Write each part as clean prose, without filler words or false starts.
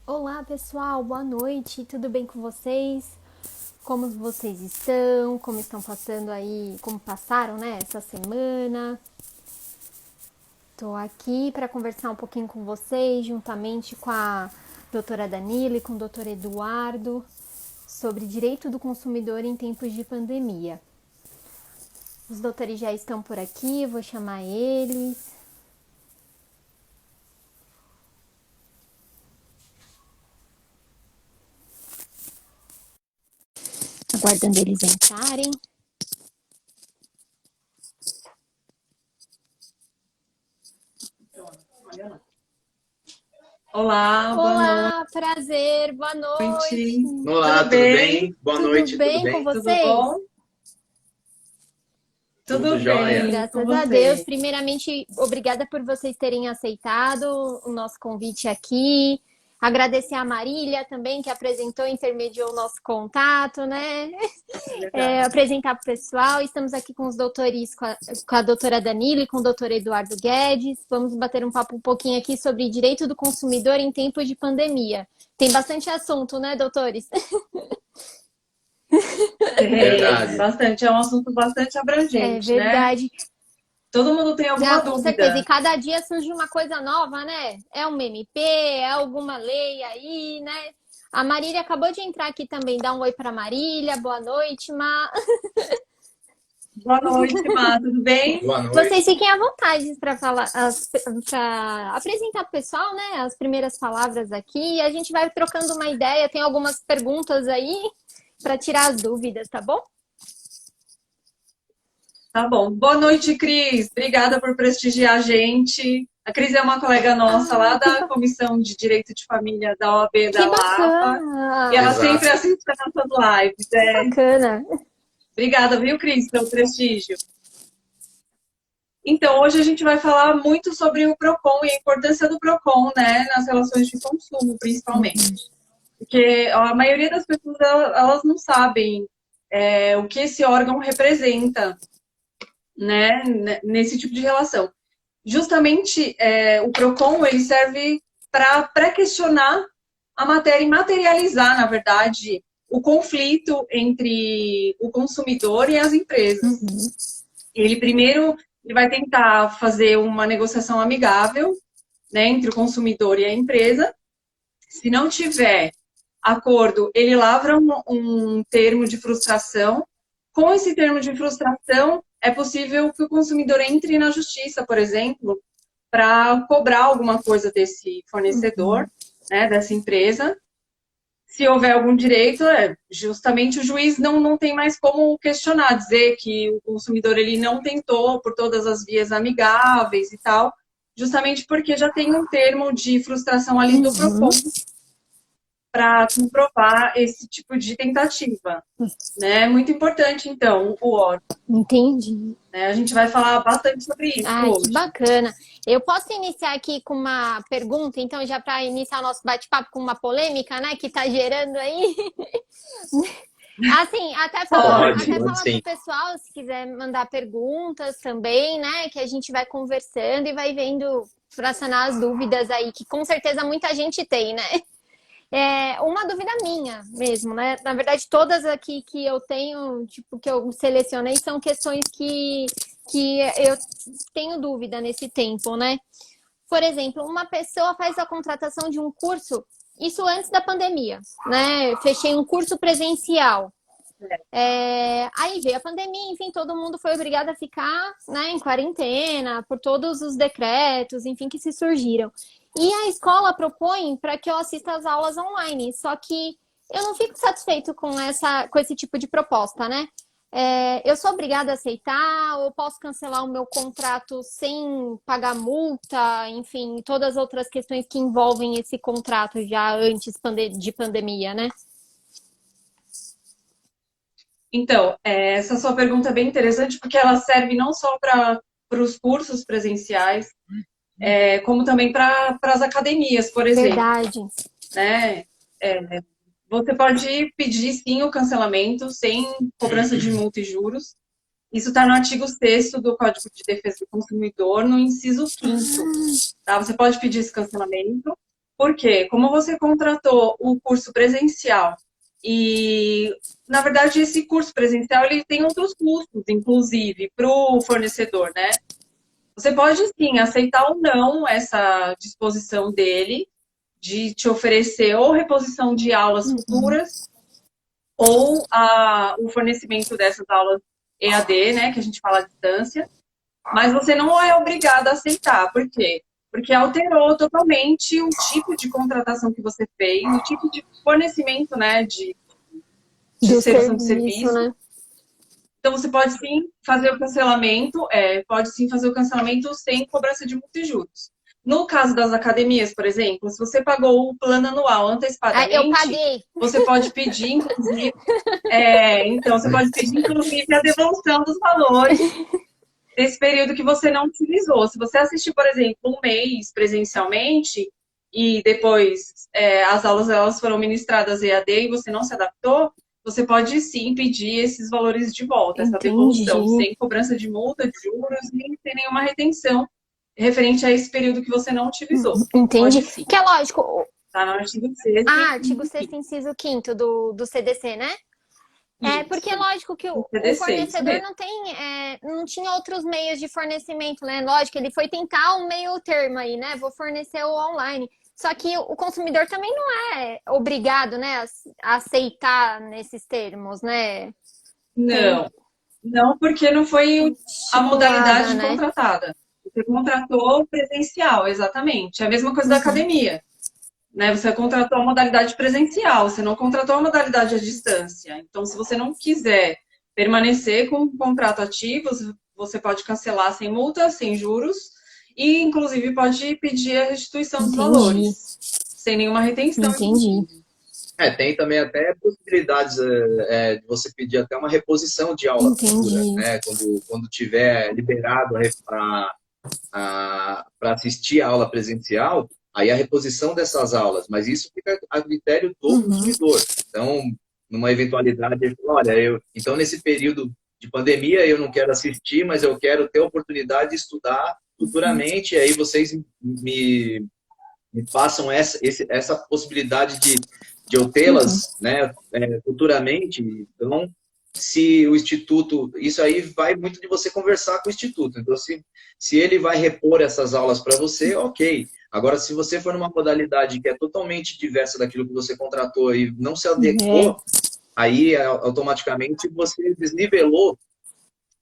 Olá pessoal, boa noite, tudo bem com vocês? Como vocês estão? Como estão passando aí? Como passaram, né, essa semana? Tô aqui para conversar um pouquinho com vocês, juntamente com a doutora Danila e com o doutor Eduardo, sobre direito do consumidor em tempos de pandemia. Os doutores já estão por aqui, vou chamar eles. Aguardando eles entrarem. Olá, boa Olá, prazer, boa noite. noite. Olá, Tudo tudo bem? bem? Boa Tudo noite, tudo bem com bem? Tudo vocês? bom? Tudo Tudo jóia. bem com Graças a Deus. você. Primeiramente, obrigada por vocês terem aceitado o nosso convite aqui. Agradecer a Marília também, que apresentou, intermediou o nosso contato, né? Verdade. Apresentar para o pessoal. Estamos aqui com os doutores, com a doutora Danila e com o doutor Eduardo Guedes. Vamos bater um papo um pouquinho aqui sobre direito do consumidor em tempos de pandemia. Tem bastante assunto, né, doutores? Tem Verdade. bastante, é um assunto bastante É abrangente, né? verdade. Todo mundo tem Ah, alguma com certeza. E dúvida. cada dia surge uma coisa nova, né? É uma MP, é alguma lei aí, né? A Marília acabou de entrar aqui também. Dá um oi para Marília. Boa noite, Ma. Boa noite, Má, tudo bem? Boa Vocês noite. fiquem à vontade para falar, para apresentar para o pessoal, né? As primeiras palavras aqui. E a gente vai trocando uma ideia. Tem algumas perguntas aí para tirar as dúvidas, tá bom? Tá bom. Boa noite, Cris. Obrigada por prestigiar a gente. A Cris é uma colega nossa lá Ah, da Comissão de Direito de Família da OAB que da Lapa. E bacana! ela sempre Exato. assiste as nossas lives. Que bacana! Obrigada, viu, Cris, pelo prestígio. Então, hoje a gente vai falar muito sobre o PROCON e a importância do PROCON, né, nas relações de consumo, principalmente. Porque a maioria das pessoas, elas não sabem o que esse órgão representa, né, nesse tipo de relação. Justamente, o PROCON, ele serve para pré-questionar a matéria e materializar, na verdade, o conflito entre o consumidor e as empresas. Uhum. Ele vai tentar fazer uma negociação amigável, né, entre o consumidor e a empresa. Se não tiver acordo, ele lavra um termo de frustração. Com esse termo de frustração, é possível que o consumidor entre na justiça, por exemplo, para cobrar alguma coisa desse fornecedor, né, dessa empresa. Se houver algum direito, justamente o juiz não tem mais como questionar, dizer que o consumidor ele não tentou por todas as vias amigáveis e tal, justamente porque já tem um termo de frustração ali do Uhum. PROCON para comprovar esse tipo de tentativa. Né? Muito importante, então, o órgão. Entendi. Né? A gente vai falar bastante sobre isso Ai, que hoje. bacana. Eu posso iniciar aqui com uma pergunta, então, já para iniciar o nosso bate-papo com uma polêmica, né, que está gerando aí. Assim, Pode, até pode falar para sim. o pessoal, se quiser mandar perguntas também, né, que a gente vai conversando e vai vendo para sanar as dúvidas aí, que com certeza muita gente tem, né? É uma dúvida minha mesmo, né? Na verdade, todas aqui que eu tenho, tipo, que eu selecionei, são questões que eu tenho dúvida nesse tempo, né? Por exemplo, uma pessoa faz a contratação de um curso, isso antes da pandemia, né? Eu fechei um curso presencial. Aí veio a pandemia, enfim, todo mundo foi obrigado a ficar, né, em quarentena por todos os decretos, enfim, que se surgiram. E a escola propõe para que eu assista às aulas online, só que eu não fico satisfeito com esse tipo de proposta, né? Eu sou obrigada a aceitar ou posso cancelar o meu contrato sem pagar multa, enfim, todas as outras questões que envolvem esse contrato já antes de pandemia, né? Então, essa sua pergunta é bem interessante, porque ela serve não só para os cursos presenciais, como também para as academias, por exemplo. Verdade. Né? Você pode pedir, sim, o cancelamento sem cobrança de multa e juros. Isso está no artigo 6º do Código de Defesa do Consumidor, no inciso 5º. Tá? Você pode pedir esse cancelamento. Por quê? Como você contratou o curso presencial e, na verdade, esse curso presencial ele tem outros custos, inclusive, para o fornecedor, né? Você pode, sim, aceitar ou não essa disposição dele de te oferecer ou reposição de aulas futuras ou o fornecimento dessas aulas EAD, né, que a gente fala à distância, mas você não é obrigado a aceitar. Por quê? Porque alterou totalmente o tipo de contratação que você fez, o tipo de fornecimento, né, de Do prestação de serviço, serviço. né? Então, você pode sim fazer o cancelamento, pode sim fazer o cancelamento sem cobrança de multa e juros. No caso das academias, por exemplo, se você pagou o plano anual Ah, eu antecipadamente, paguei. você pode pedir, inclusive, então você pode pedir, inclusive, a devolução dos valores desse período que você não utilizou. Se você assistir, por exemplo, um mês presencialmente e depois as aulas elas foram ministradas EAD e você não se adaptou, você pode sim pedir esses valores de volta, essa devolução, Entendi. sem cobrança de multa, de juros, nem sem nenhuma retenção referente a esse período que você não utilizou. Entendi. Pode sim. Que é lógico. Tá no artigo 6º. Artigo 6º, inciso 5º do CDC, né? Porque é lógico que o CDC, isso fornecedor mesmo. não tinha outros meios de fornecimento, né? Lógico, ele foi tentar um meio termo aí, né? Vou fornecer o online. Só que o consumidor também não é obrigado, né, a aceitar nesses termos, né? Tem Não, porque não foi a estipulada, modalidade né? contratada. Você contratou presencial, exatamente. É a mesma coisa da academia. Né? Você contratou a modalidade presencial, você não contratou a modalidade à distância. Então, se você não quiser permanecer com o contrato ativo, você pode cancelar sem multa, sem juros, e inclusive pode pedir a restituição dos Entendi. valores, sem nenhuma retenção. Entendi. Tem também até possibilidades de você pedir até uma reposição de aula futura, Entendi. né? Quando tiver liberado para assistir a aula presencial, aí a reposição dessas aulas, mas isso fica a critério do consumidor. Então, numa eventualidade, ele fala, olha, então nesse período de pandemia eu não quero assistir, mas eu quero ter a oportunidade de estudar futuramente, e aí vocês me passam essa possibilidade de eu tê-las, né, futuramente. Então, se o Instituto... Isso aí vai muito de você conversar com o Instituto. Então, se ele vai repor essas aulas para você, ok. Agora, se você for numa modalidade que é totalmente diversa daquilo que você contratou e não se adequou, aí automaticamente você desnivelou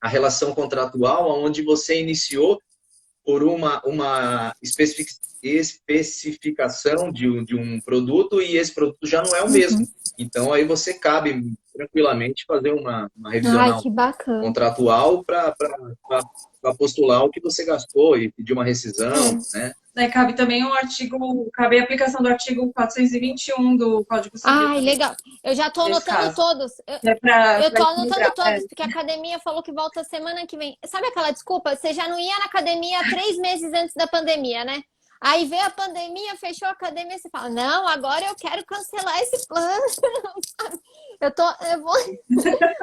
a relação contratual, onde você iniciou por uma especificação de um produto e esse produto já não é o mesmo. Então, aí você cabe tranquilamente fazer uma revisão Que bacana. contratual para postular o que você gastou e pedir uma rescisão, né? Cabe também cabe a aplicação do artigo 421 do Código Civil. Legal. Eu já tô anotando todos. Eu tô anotando todos, porque a academia falou que volta semana que vem. Sabe aquela desculpa? Você já não ia na academia 3 meses antes da pandemia, né? Aí veio a pandemia, fechou a academia, você fala, não, agora eu quero cancelar esse plano. Eu vou...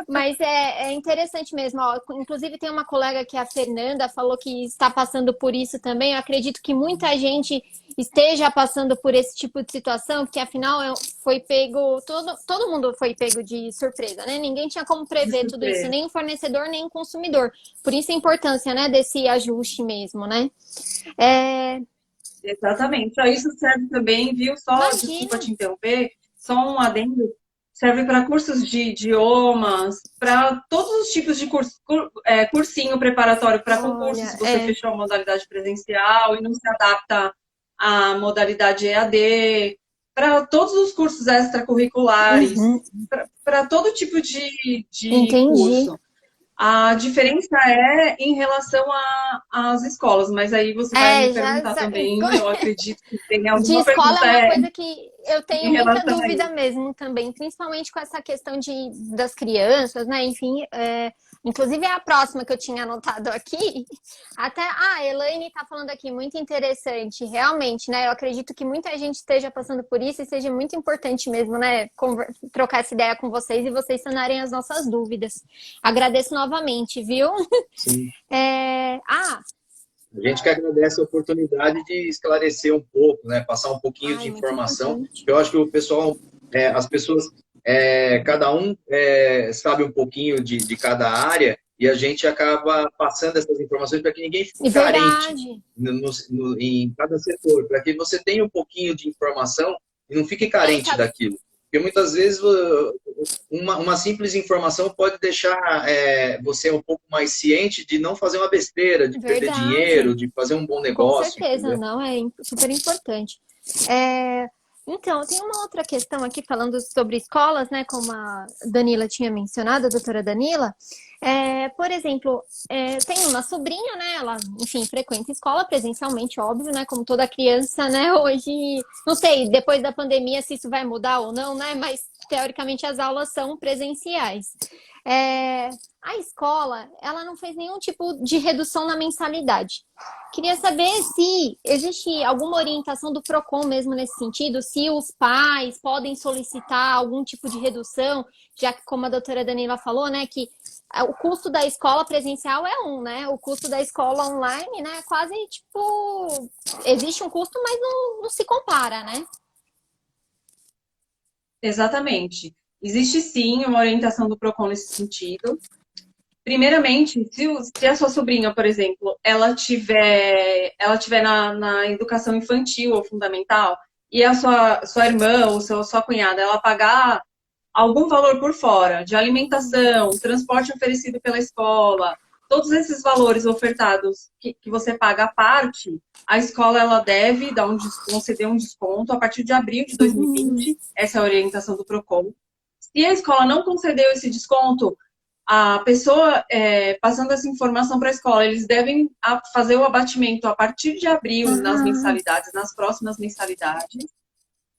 Mas é interessante mesmo. Ó. Inclusive tem uma colega que é a Fernanda, falou que está passando por isso também. Eu acredito que muita gente esteja passando por esse tipo de situação, porque afinal foi pego, todo mundo foi pego de surpresa, né? Ninguém tinha como prever tudo isso, nem o fornecedor, nem o consumidor. Por isso a importância, né, desse ajuste mesmo, né? Exatamente. Só isso serve também, viu? Desculpa te interromper, só um adendo. Serve para cursos de idiomas, para todos os tipos de cursinho preparatório para concurso, se você fechou a modalidade presencial e não se adapta à modalidade EAD, para todos os cursos extracurriculares, para todo tipo de curso. A diferença é em relação às escolas, mas aí você vai me perguntar também, eu acredito que tem alguma de escola pergunta. É uma coisa que eu tenho muita dúvida mesmo também, principalmente com essa questão das crianças, né? Enfim, inclusive a próxima que eu tinha anotado aqui, até a Elaine tá falando aqui, muito interessante, realmente, né? Eu acredito que muita gente esteja passando por isso e seja muito importante mesmo, né? Trocar essa ideia com vocês e vocês sanarem as nossas dúvidas. Agradeço novamente, viu? Sim. A gente que agradece a oportunidade de esclarecer um pouco, né? Passar um pouquinho de Muito informação. importante. Eu acho que o pessoal, as pessoas, cada um sabe um pouquinho de cada área e a gente acaba passando essas informações para que ninguém fique É carente verdade. em cada setor, para que você tenha um pouquinho de informação e não fique carente Sabe? daquilo. Porque muitas vezes uma simples informação pode deixar você um pouco mais ciente de não fazer uma besteira, de perder dinheiro, Verdade. de fazer um bom Com negócio, certeza, entendeu? não, é super importante. É, então, tem uma outra questão aqui falando sobre escolas, né? Como a Danila tinha mencionado, a doutora Danila. Por exemplo, tem uma sobrinha, né? Ela, enfim, frequenta escola presencialmente, óbvio, né? Como toda criança, né? Hoje, não sei, depois da pandemia, se isso vai mudar ou não, né? Mas teoricamente as aulas são presenciais. É, a escola, ela não fez nenhum tipo de redução na mensalidade. Queria saber se existe alguma orientação do Procon mesmo nesse sentido, se os pais podem solicitar algum tipo de redução, já que, como a doutora Danila falou, né, que o custo da escola presencial é né? O custo da escola online, né, é quase tipo, existe um custo, mas não se compara, né? Exatamente. Existe sim uma orientação do Procon nesse sentido. Primeiramente, se a sua sobrinha, por exemplo, ela tiver na educação infantil ou fundamental, e a sua irmã ou sua cunhada, ela pagar algum valor por fora, de alimentação, transporte oferecido pela escola, todos esses valores ofertados que você paga à parte, a escola ela deve conceder um desconto a partir de abril de 2020, essa é a orientação do Procon. Se a escola não concedeu esse desconto, a pessoa, passando essa informação para a escola, eles devem fazer o abatimento a partir de abril nas mensalidades, nas próximas mensalidades.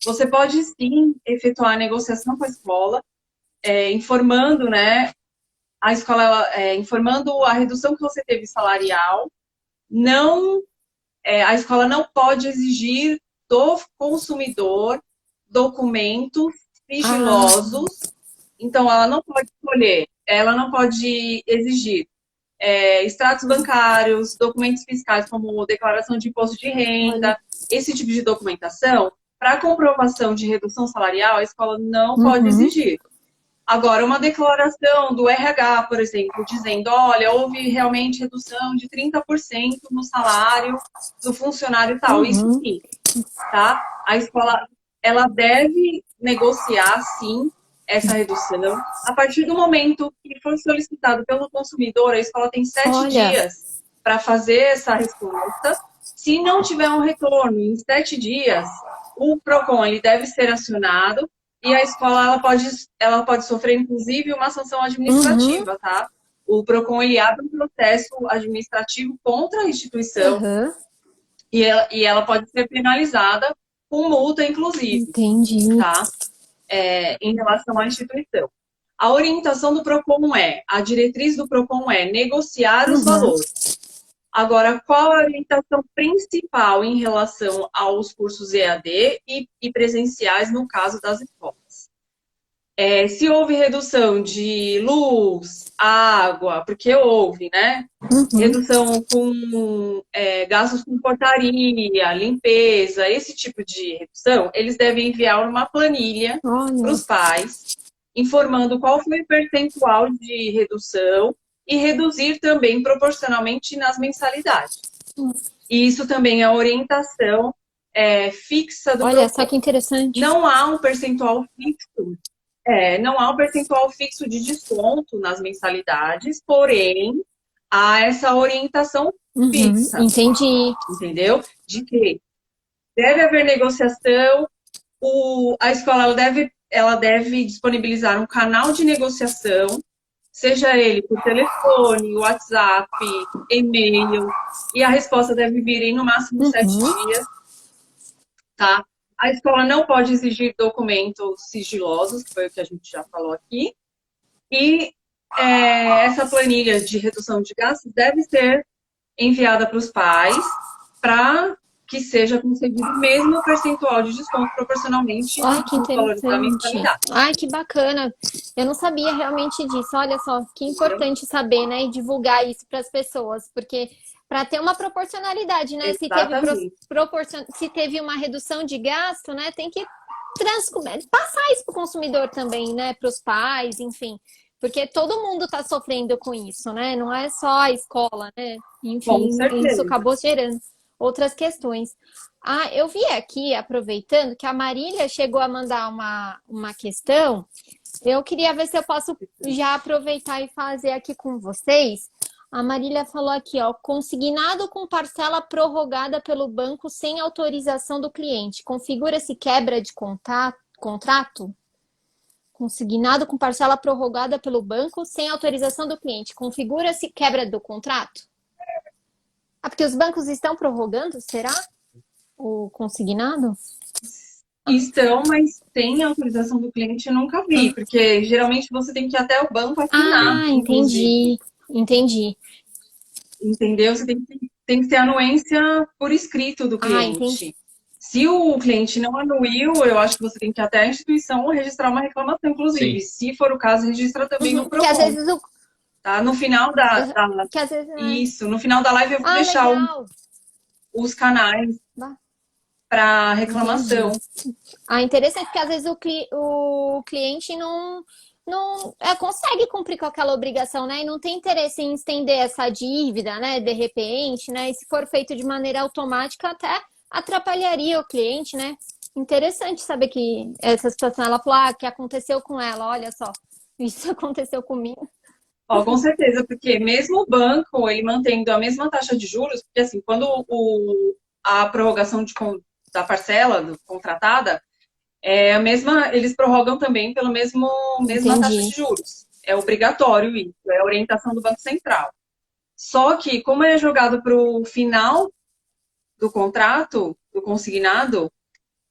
Você pode sim efetuar a negociação com a escola, informando, né, a escola, informando a redução que você teve salarial. Não, a escola não pode exigir do consumidor documentos sigilosos. Então, ela não pode escolher, ela não pode exigir extratos bancários, documentos fiscais como declaração de imposto de renda, esse tipo de documentação. Para comprovação de redução salarial, a escola não pode exigir. Agora, uma declaração do RH, por exemplo, dizendo, olha, houve realmente redução de 30% no salário do funcionário tal, isso sim, tá? A escola, ela deve negociar, sim, essa redução. A partir do momento que for solicitado pelo consumidor, a escola tem 7 dias para fazer essa resposta. Se não tiver um retorno em 7 dias, o Procon ele deve ser acionado e a escola ela pode sofrer, inclusive, uma sanção administrativa, tá? O Procon ele abre um processo administrativo contra a instituição e ela pode ser penalizada com multa, inclusive. Entendi. Tá? Em relação à instituição. A orientação do Procon a diretriz do Procon é negociar os valores. Agora, qual a orientação principal em relação aos cursos EAD e presenciais no caso das escolas? Se houve redução de luz, água, porque houve, né? Redução com gastos com portaria, limpeza, esse tipo de redução, eles devem enviar uma planilha para os pais, informando qual foi o percentual de redução e reduzir também proporcionalmente nas mensalidades. E isso também é a orientação fixa do Olha só que interessante. Não há um percentual fixo. Não há um percentual fixo de desconto nas mensalidades, porém, há essa orientação fixa. Entendi. Entendeu? De que deve haver negociação, a escola ela deve disponibilizar um canal de negociação, seja ele por telefone, WhatsApp, e-mail, e a resposta deve vir em no máximo 7 dias, tá? A escola não pode exigir documentos sigilosos, que foi o que a gente já falou aqui, e essa planilha de redução de gastos deve ser enviada para os pais para que seja concedido o mesmo percentual de desconto proporcionalmente Ai, que aos valores da interessante. mensalidade. Ai, que bacana. Eu não sabia realmente disso. Olha só, que importante saber, né? E divulgar isso para as pessoas, porque para ter uma proporcionalidade, né? Exatamente. Se teve uma redução de gasto, né? Tem que passar isso para o consumidor também, né? Para os pais, enfim. Porque todo mundo está sofrendo com isso, né? Não é só a escola, né? Com Enfim, isso certeza. acabou gerando outras questões. Ah, eu vi aqui, aproveitando, que a Marília chegou a mandar uma questão. Eu queria ver se eu posso já aproveitar e fazer aqui com vocês. A Marília falou aqui, ó, consignado com parcela prorrogada pelo banco sem autorização do cliente. Configura-se quebra de contrato? Consignado com parcela prorrogada pelo banco sem autorização do cliente. Configura-se quebra do contrato? Ah, porque os bancos estão prorrogando, será? O consignado? Estão, mas sem autorização do cliente eu nunca vi, porque geralmente você tem que ir até o banco assinar. Ah, entendi. Entendeu? Você tem que ter anuência por escrito do cliente. Entendi. Se o cliente não anuiu, eu acho que você tem que ir até a instituição registrar uma reclamação, inclusive. Sim. Se for o caso, registra também no Porque às Procon. vezes Tá? No final que às vezes, Isso, no final da live eu vou deixar legal. os canais Bah, para reclamação. interessante, porque às vezes o cliente não consegue cumprir com aquela obrigação, né? E não tem interesse em estender essa dívida, né? De repente, né? E se for feito de maneira automática, até atrapalharia o cliente, né? Interessante saber que essa situação, ela falou, que aconteceu com ela, olha só, isso aconteceu comigo. Ó, com certeza, porque mesmo o banco, ele mantendo a mesma taxa de juros, porque assim, quando a prorrogação da parcela contratada é a mesma, eles prorrogam também pela mesma taxa de juros. É obrigatório isso, é a orientação do Banco Central. Só que, como é jogado para o final do contrato, do consignado,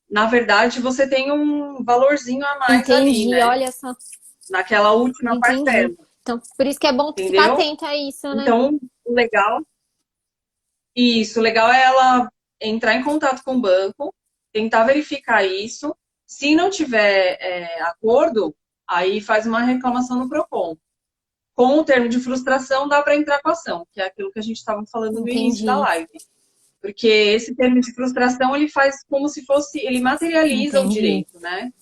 na verdade, você tem um valorzinho a mais ali, né? Olha só. Naquela última parcela. Então, por isso que é bom ficar atento a isso, né? Então, o legal é ela entrar em contato com o banco, tentar verificar isso. Se não tiver acordo, aí faz uma reclamação no Procon. Com o termo de frustração, dá para entrar com a ação, que é aquilo que a gente estava falando no início da live. Porque esse termo de frustração, ele faz como se fosse, ele materializa o direito, né?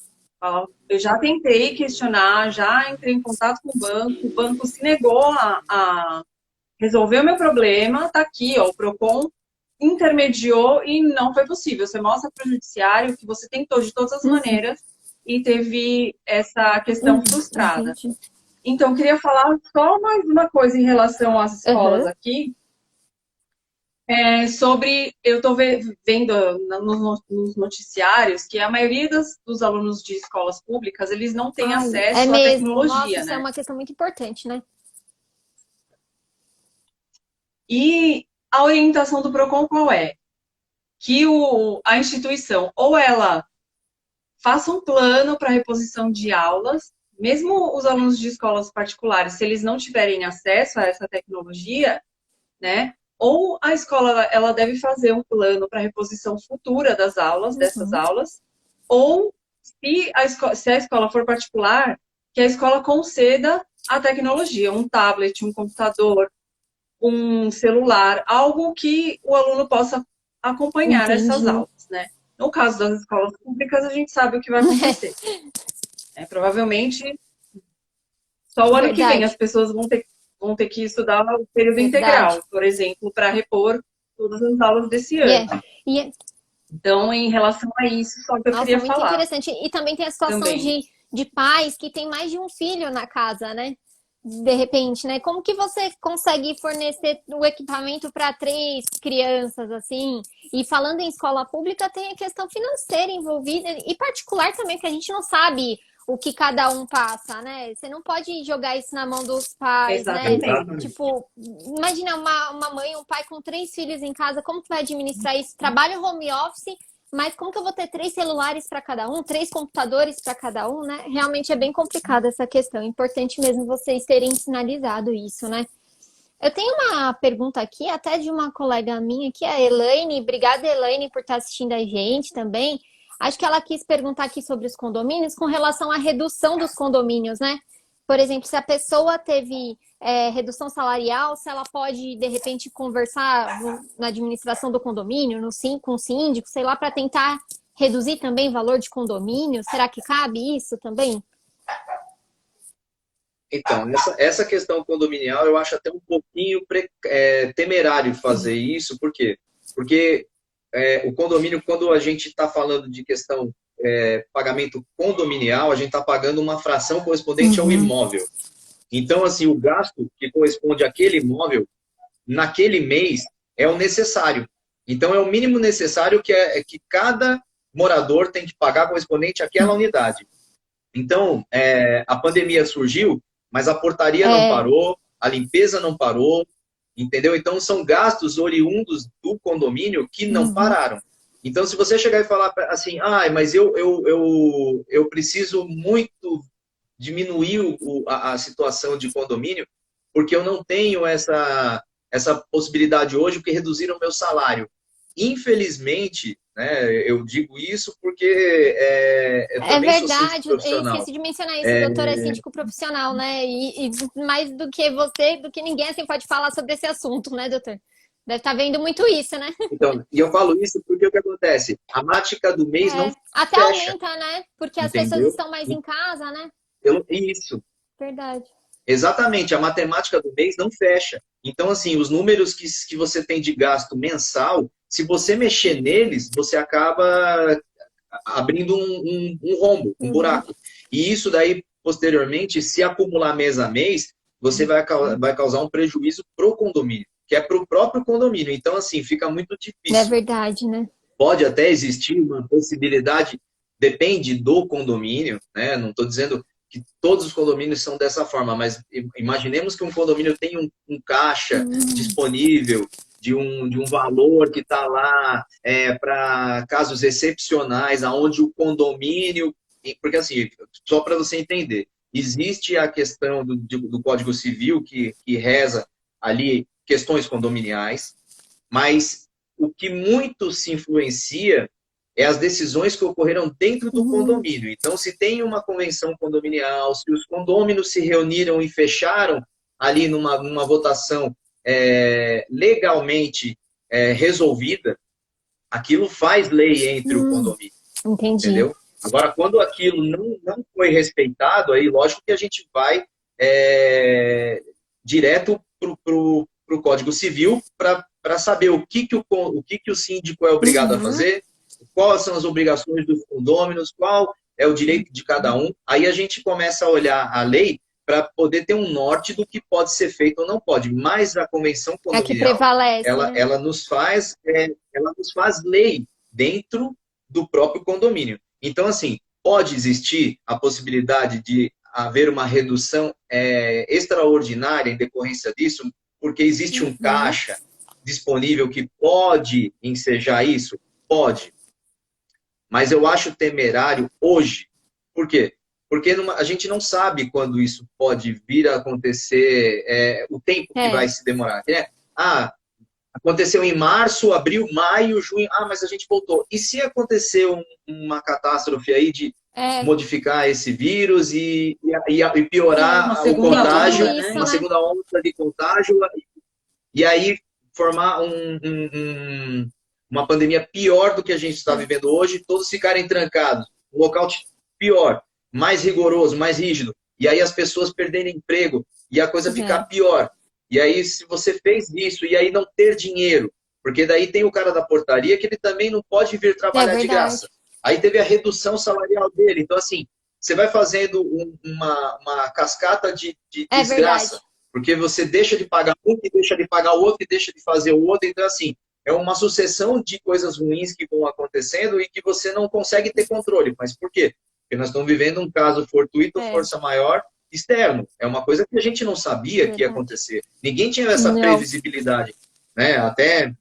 Eu já tentei questionar, já entrei em contato com o banco se negou a resolver o meu problema, tá aqui, ó, o Procon intermediou e não foi possível. Você mostra para o judiciário que você tentou de todas as maneiras e teve essa questão frustrada. Então, eu queria falar só mais uma coisa em relação às escolas aqui. Sobre, eu estou vendo nos noticiários que a maioria dos alunos de escolas públicas, eles não têm acesso à tecnologia, Nossa, né? Isso é uma questão muito importante, né? E a orientação do Procon qual é? Que a instituição, ou ela faça um plano para reposição de aulas, mesmo os alunos de escolas particulares, se eles não tiverem acesso a essa tecnologia, né? Ou a escola ela deve fazer um plano para reposição futura das aulas, dessas aulas, ou se a escola for particular, que a escola conceda a tecnologia, um tablet, um computador, um celular, algo que o aluno possa acompanhar essas aulas, né? No caso das escolas públicas, a gente sabe o que vai acontecer. Provavelmente, só o ano que vem as pessoas vão ter que estudar o período integral, por exemplo, para repor todas as aulas desse ano. Então, em relação a isso, só que eu queria falar. Muito interessante. E também tem a situação de pais que têm mais de um filho na casa, né? De repente, né? Como que você consegue fornecer o equipamento para 3 crianças, assim? E falando em escola pública, tem a questão financeira envolvida e particular também, porque a gente não sabe o que cada um passa, né? Você não pode jogar isso na mão dos pais, né? Tipo, imagina uma mãe, um pai com 3 filhos em casa, como que vai administrar isso? Trabalho home office, mas como que eu vou ter 3 celulares para cada um, 3 computadores para cada um, né? Realmente é bem complicada essa questão. É importante mesmo vocês terem sinalizado isso, né? Eu tenho uma pergunta aqui, até de uma colega minha, que é a Elaine. Obrigada, Elaine, por estar assistindo a gente também. Acho que ela quis perguntar aqui sobre os condomínios com relação à redução dos condomínios, né? por exemplo, se a pessoa teve redução salarial, se ela pode, de repente, conversar na administração do condomínio, com o síndico, sei lá, para tentar reduzir também o valor de condomínio? Será que cabe isso também? Então, essa questão condominial, eu acho até um pouquinho temerário fazer isso. Por quê? Porque o condomínio, quando a gente está falando de questão pagamento condominial, a gente está pagando uma fração correspondente ao imóvel. Então, assim, o gasto que corresponde àquele imóvel, naquele mês, é o necessário. Então, é o mínimo necessário que cada morador tem que pagar correspondente àquela unidade. Então, a pandemia surgiu, mas a portaria não parou, a limpeza não parou, entendeu? Então, são gastos oriundos do condomínio que não pararam. Então, se você chegar e falar assim, mas eu preciso muito diminuir a situação de condomínio, porque eu não tenho essa possibilidade hoje, porque reduziram o meu salário. Infelizmente, né, eu digo isso porque eu também sou síndico profissional. Eu esqueci de mencionar isso, o doutor é síndico profissional, né? E mais do que você, do que ninguém assim pode falar sobre esse assunto, né, doutor? Deve estar vendo muito isso, né? Então, e eu falo isso porque o que acontece? A matemática do mês não até fecha, aumenta, né? Porque as entendeu? pessoas estão mais em casa, né? Isso. Verdade. Exatamente, a matemática do mês não fecha. Então, assim, os números que você tem de gasto mensal, se você mexer neles, você acaba abrindo um rombo, um buraco. E isso daí, posteriormente, se acumular mês a mês, você vai causar um prejuízo pro condomínio, que é pro próprio condomínio. Então, assim, fica muito difícil. É verdade, né? Pode até existir uma possibilidade, depende do condomínio, né? Não estou dizendo que todos os condomínios são dessa forma, mas imaginemos que um condomínio tem um caixa disponível de um valor que está lá para casos excepcionais, aonde o condomínio... Porque, assim, só para você entender, existe a questão do Código Civil que reza ali questões condominiais, mas o que muito se influencia é as decisões que ocorreram dentro do condomínio. Então, se tem uma convenção condominial, se os condôminos se reuniram e fecharam ali numa votação legalmente resolvida, aquilo faz lei entre o condomínio. Entendi. Entendeu? Agora, quando aquilo não foi respeitado, aí lógico que a gente vai direto para o Código Civil para saber o que o síndico é obrigado a fazer, quais são as obrigações dos condôminos, qual é o direito de cada um. Aí a gente começa a olhar a lei para poder ter um norte do que pode ser feito ou não pode. Mas a convenção condominial, que prevalece, ela nos faz lei dentro do próprio condomínio. Então, assim, pode existir a possibilidade de haver uma redução extraordinária em decorrência disso, porque existe um caixa disponível que pode ensejar isso? Pode. Mas eu acho temerário hoje. Por quê? Porque a gente não sabe quando isso pode vir a acontecer, o tempo que vai se demorar. Aconteceu em março, abril, maio, junho. Mas a gente voltou. E se acontecer uma catástrofe aí de modificar esse vírus e piorar o contágio, uma segunda onda de contágio, e aí formar uma pandemia pior do que a gente está vivendo hoje, todos ficarem trancados, um local pior, mais rigoroso, mais rígido, e aí as pessoas perderem emprego, e a coisa ficar pior. E aí, se você fez isso, e aí não ter dinheiro, porque daí tem o cara da portaria que ele também não pode vir trabalhar de graça. Aí teve a redução salarial dele. Então, assim, você vai fazendo uma cascata de desgraça, porque você deixa de pagar um, que deixa de pagar o outro, que deixa de fazer o outro. Então, assim, é uma sucessão de coisas ruins que vão acontecendo e que você não consegue ter controle. Mas por quê? Porque nós estamos vivendo um caso fortuito, força maior, externo. É uma coisa que a gente não sabia que ia acontecer. Ninguém tinha essa previsibilidade. Né? Até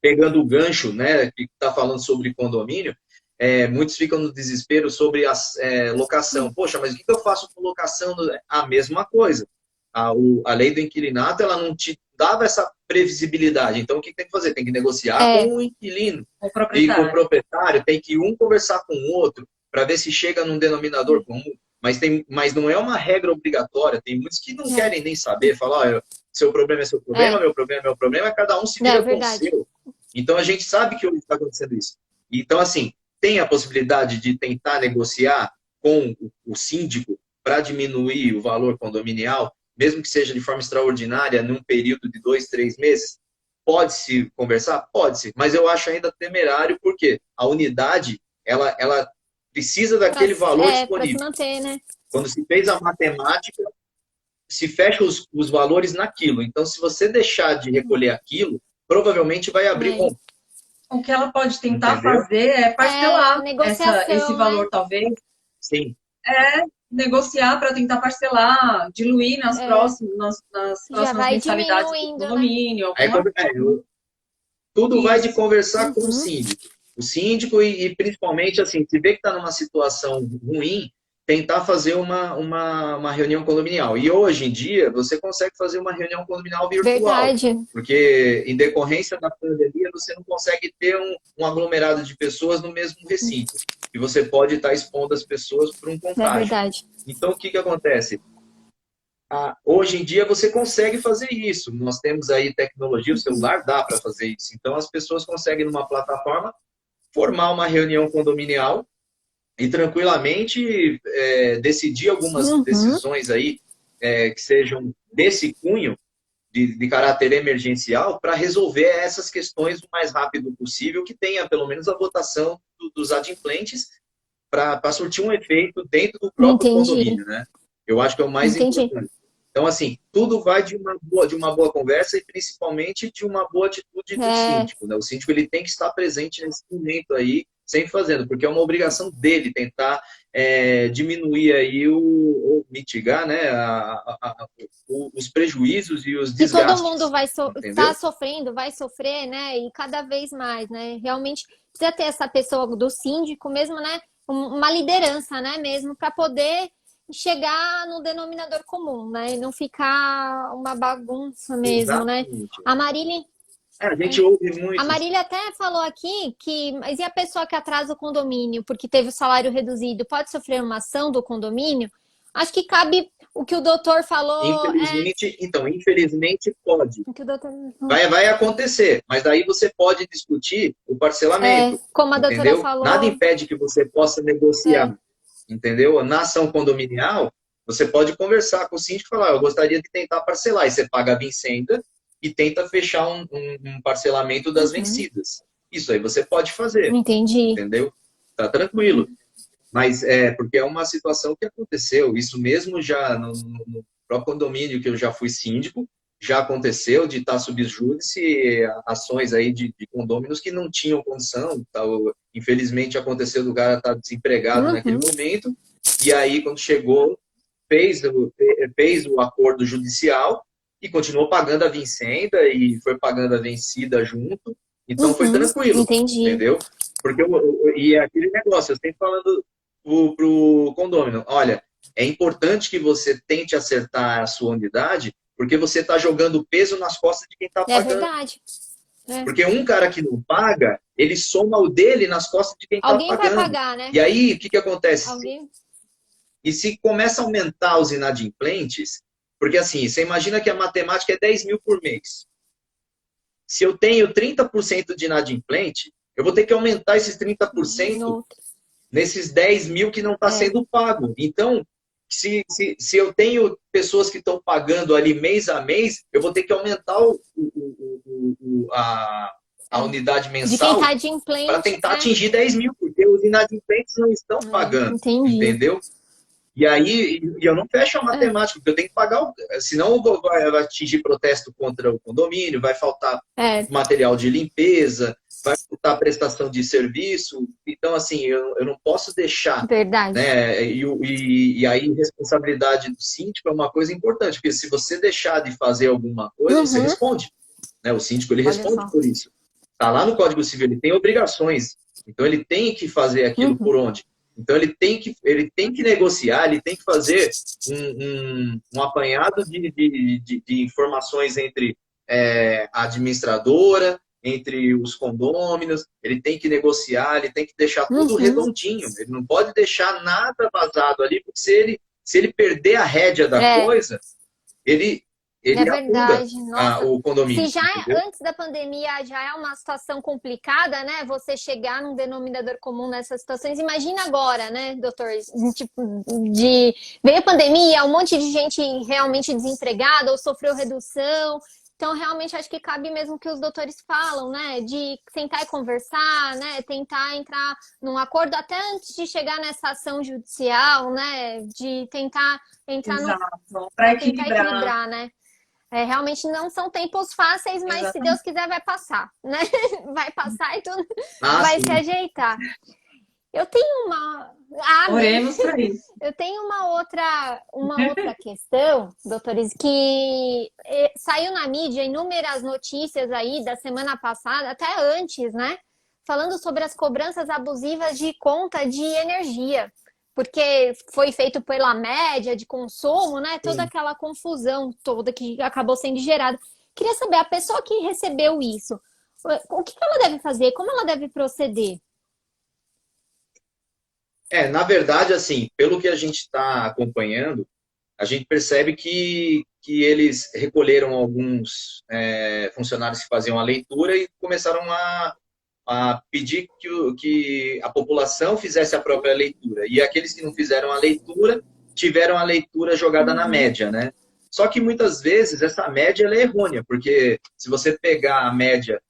pegando o gancho, né, que está falando sobre condomínio, muitos ficam no desespero sobre a locação. Poxa, mas o que eu faço com locação? A mesma coisa. A lei do inquilinato, ela não te dava essa previsibilidade. Então, o que tem que fazer? Tem que negociar com o inquilino. E com o proprietário. Tem que conversar com o outro para ver se chega num denominador comum. mas não é uma regra obrigatória. Tem muitos que não querem nem saber, falar, olha, seu problema é seu problema, meu problema é meu problema, cada um se vira com o seu. Então a gente sabe que hoje está acontecendo isso. Então, assim, tem a possibilidade de tentar negociar com o síndico para diminuir o valor condominial, mesmo que seja de forma extraordinária, num período de 2, 3 meses? Pode-se conversar? Pode-se, mas eu acho ainda temerário, porque a unidade, ela precisa daquele valor disponível. Para se manter, né? Quando se fez a matemática, se fecha os valores naquilo. Então, se você deixar de recolher aquilo, provavelmente vai abrir mão. O que ela pode tentar fazer é parcelar esse valor, talvez. Sim. Negociar para tentar parcelar, diluir nas próximas mensalidades do condomínio. Né? Tudo vai de conversar com o síndico. O síndico e principalmente, assim, se vê que está numa situação ruim, tentar fazer uma reunião condominial. E hoje em dia, você consegue fazer uma reunião condominial virtual. Verdade. Porque, em decorrência da pandemia, você não consegue ter um aglomerado de pessoas no mesmo recinto. E você pode estar expondo as pessoas para um contágio. É verdade. Então, o que acontece? Hoje em dia, você consegue fazer isso. Nós temos aí tecnologia, o celular dá para fazer isso. Então, as pessoas conseguem, numa plataforma, formar uma reunião condominial e tranquilamente decidir algumas decisões aí que sejam desse cunho de caráter emergencial para resolver essas questões o mais rápido possível, que tenha pelo menos a votação dos adimplentes para surtir um efeito dentro do próprio condomínio, né? Eu acho que é o mais importante. Então, assim, tudo vai de uma boa conversa e principalmente de uma boa atitude do síndico, né? O síndico ele tem que estar presente nesse momento aí, sempre fazendo, porque é uma obrigação dele tentar diminuir aí ou mitigar, né, os prejuízos e os desgastes. Que todo mundo vai estar sofrendo, vai sofrer, né, e cada vez mais, né, realmente precisa ter essa pessoa do síndico mesmo, né, uma liderança, né, mesmo, para poder chegar no denominador comum, né, e não ficar uma bagunça mesmo. Exatamente. Né. A Marília... A gente ouve muito. A Marília até falou aqui que, mas e a pessoa que atrasa o condomínio porque teve o salário reduzido, pode sofrer uma ação do condomínio? Acho que cabe o que o doutor falou. Infelizmente pode. O que o doutor... Vai acontecer, mas daí você pode discutir o parcelamento. Como a doutora falou. Nada impede que você possa negociar, entendeu? Na ação condominial, você pode conversar com o síndico e falar, eu gostaria de tentar parcelar, e você paga a vincenda e tenta fechar um parcelamento das vencidas. Isso aí você pode fazer. Entendi. Entendeu? Tá tranquilo. Mas porque é uma situação que aconteceu. Isso mesmo já no próprio condomínio que eu já fui síndico, já aconteceu de estar sob júdice ações aí de condôminos que não tinham condição. Infelizmente aconteceu do cara estar desempregado naquele momento. E aí, quando chegou, fez o acordo judicial e continuou pagando a vincenda e foi pagando a vencida junto. Então foi tranquilo. Entendi. Entendeu? Porque e é aquele negócio, eu sempre falando pro condômino, olha, é importante que você tente acertar a sua unidade, porque você está jogando peso nas costas de quem está pagando. É verdade. Porque um cara que não paga, ele soma o dele nas costas de quem está pagando. Alguém vai pagar, né? E aí, o que acontece? E se começa a aumentar os inadimplentes, porque assim, você imagina que a matemática é 10 mil por mês. Se eu tenho 30% de inadimplente, eu vou ter que aumentar esses 30% nesses 10 mil que não está sendo pago. Então, se eu tenho pessoas que estão pagando ali mês a mês, eu vou ter que aumentar a unidade mensal para tentar atingir 10 mil, porque os inadimplentes não estão pagando. Entendeu? E aí, eu não fecho a matemática, porque eu tenho que pagar, senão vai atingir protesto contra o condomínio, vai faltar material de limpeza, vai faltar prestação de serviço. Então, assim, eu não posso deixar. Verdade. Né? E aí, responsabilidade do síndico é uma coisa importante, porque se você deixar de fazer alguma coisa, você responde. Né? O síndico, ele responde por isso. Está lá no Código Civil, ele tem obrigações. Então, ele tem que fazer aquilo por onde? Então, ele tem que negociar, ele tem que fazer um apanhado de informações entre a administradora, entre os condôminos, ele tem que negociar, ele tem que deixar tudo redondinho. Ele não pode deixar nada vazado ali, porque se ele perder a rédea da coisa, ele verdade. Nossa, o condomínio. se já antes da pandemia já é uma situação complicada, né? Você chegar num denominador comum nessas situações, imagina agora, né, doutor? Tipo, veio a pandemia, um monte de gente realmente desempregada ou sofreu redução. Então, realmente, acho que cabe mesmo o que os doutores falam, né? De tentar conversar, né? Tentar entrar num acordo até antes de chegar nessa ação judicial, né? De tentar entrar para equilibrar, né? Realmente não são tempos fáceis, mas se Deus quiser vai passar, né? Vai passar e tudo vai se ajeitar. Eu tenho uma... Oremos para isso. Eu tenho uma outra questão, doutores, que saiu na mídia inúmeras notícias aí da semana passada, até antes, né? Falando sobre as cobranças abusivas de conta de energia. Porque foi feito pela média de consumo, né? Toda aquela confusão toda que acabou sendo gerada. Queria saber, a pessoa que recebeu isso, o que ela deve fazer? Como ela deve proceder? Na verdade, assim, pelo que a gente está acompanhando, a gente percebe que eles recolheram alguns funcionários que faziam a leitura e começaram a pedir que a população fizesse a própria leitura. E aqueles que não fizeram a leitura, tiveram a leitura jogada na média, né? Só que muitas vezes essa média ela é errônea, porque se você pegar a média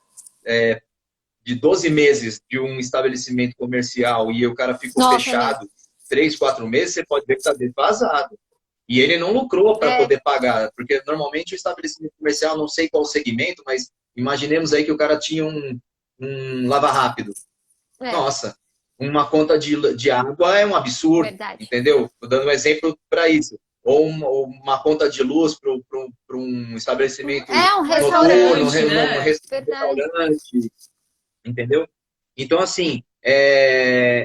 de 12 meses de um estabelecimento comercial e o cara ficou fechado 3, 4 meses, você pode ver que está defasado. E ele não lucrou para poder pagar, porque normalmente o estabelecimento comercial, não sei qual segmento, mas imaginemos aí que o cara tinha um lava rápido. Nossa, uma conta de água é um absurdo, entendeu? Estou dando um exemplo para isso. Ou uma conta de luz para um estabelecimento um restaurante, noturno, um restaurante, entendeu? Então, assim,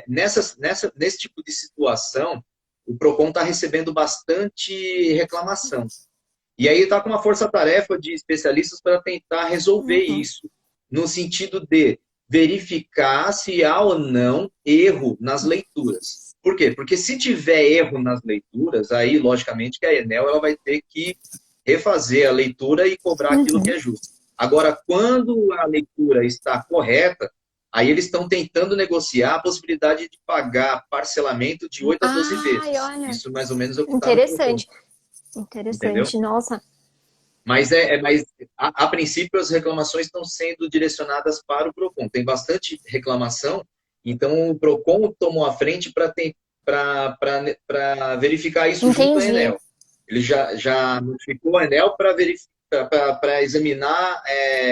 nesse tipo de situação, o PROCON está recebendo bastante reclamação. E aí está com uma força-tarefa de especialistas para tentar resolver isso, no sentido de verificar se há ou não erro nas leituras. Por quê? Porque se tiver erro nas leituras, aí, logicamente, que a Enel ela vai ter que refazer a leitura e cobrar aquilo que é justo. Agora, quando a leitura está correta, aí eles estão tentando negociar a possibilidade de pagar parcelamento de 8 a 12 vezes. Olha. Isso mais ou menos é o que interessante. Entendeu? Nossa. Mas, a princípio, as reclamações estão sendo direcionadas para o PROCON. Tem bastante reclamação, então o PROCON tomou a frente para verificar isso junto à Enel. Ele já notificou a Enel para examinar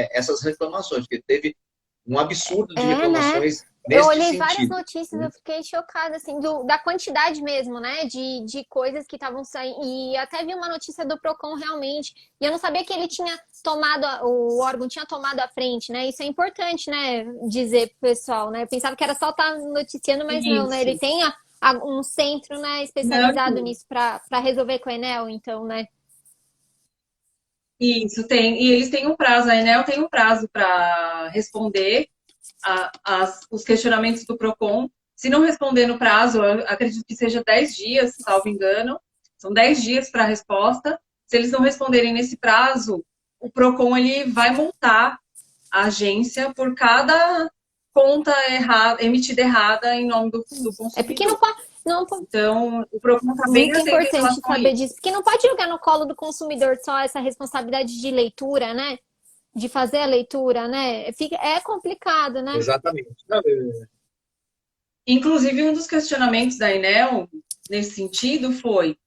essas reclamações, porque teve um absurdo de reclamações nesse Eu olhei sentido. Várias notícias, eu fiquei chocada, assim, da quantidade mesmo, né, de coisas que estavam saindo, e até vi uma notícia do PROCON realmente, e eu não sabia que ele tinha o órgão tinha tomado a frente, né, isso é importante, né, dizer pro pessoal, né, eu pensava que era só estar noticiando, mas não, né, ele tem um centro, né, especializado nisso para resolver com a Enel, então, né. Isso, tem. E eles têm um prazo, a Enel tem um prazo para responder os questionamentos do PROCON. Se não responder no prazo, eu acredito que seja 10 dias, salvo engano. São 10 dias para a resposta. Se eles não responderem nesse prazo, o PROCON ele vai multar a agência por cada conta emitida errada em nome do consumidor. É porque não pode... Então, o PROCON está bem muito importante saber disso, porque não pode jogar no colo do consumidor só essa responsabilidade de leitura, né? De fazer a leitura, né? É complicado, né? Exatamente. Inclusive, um dos questionamentos da Enel, nesse sentido, foi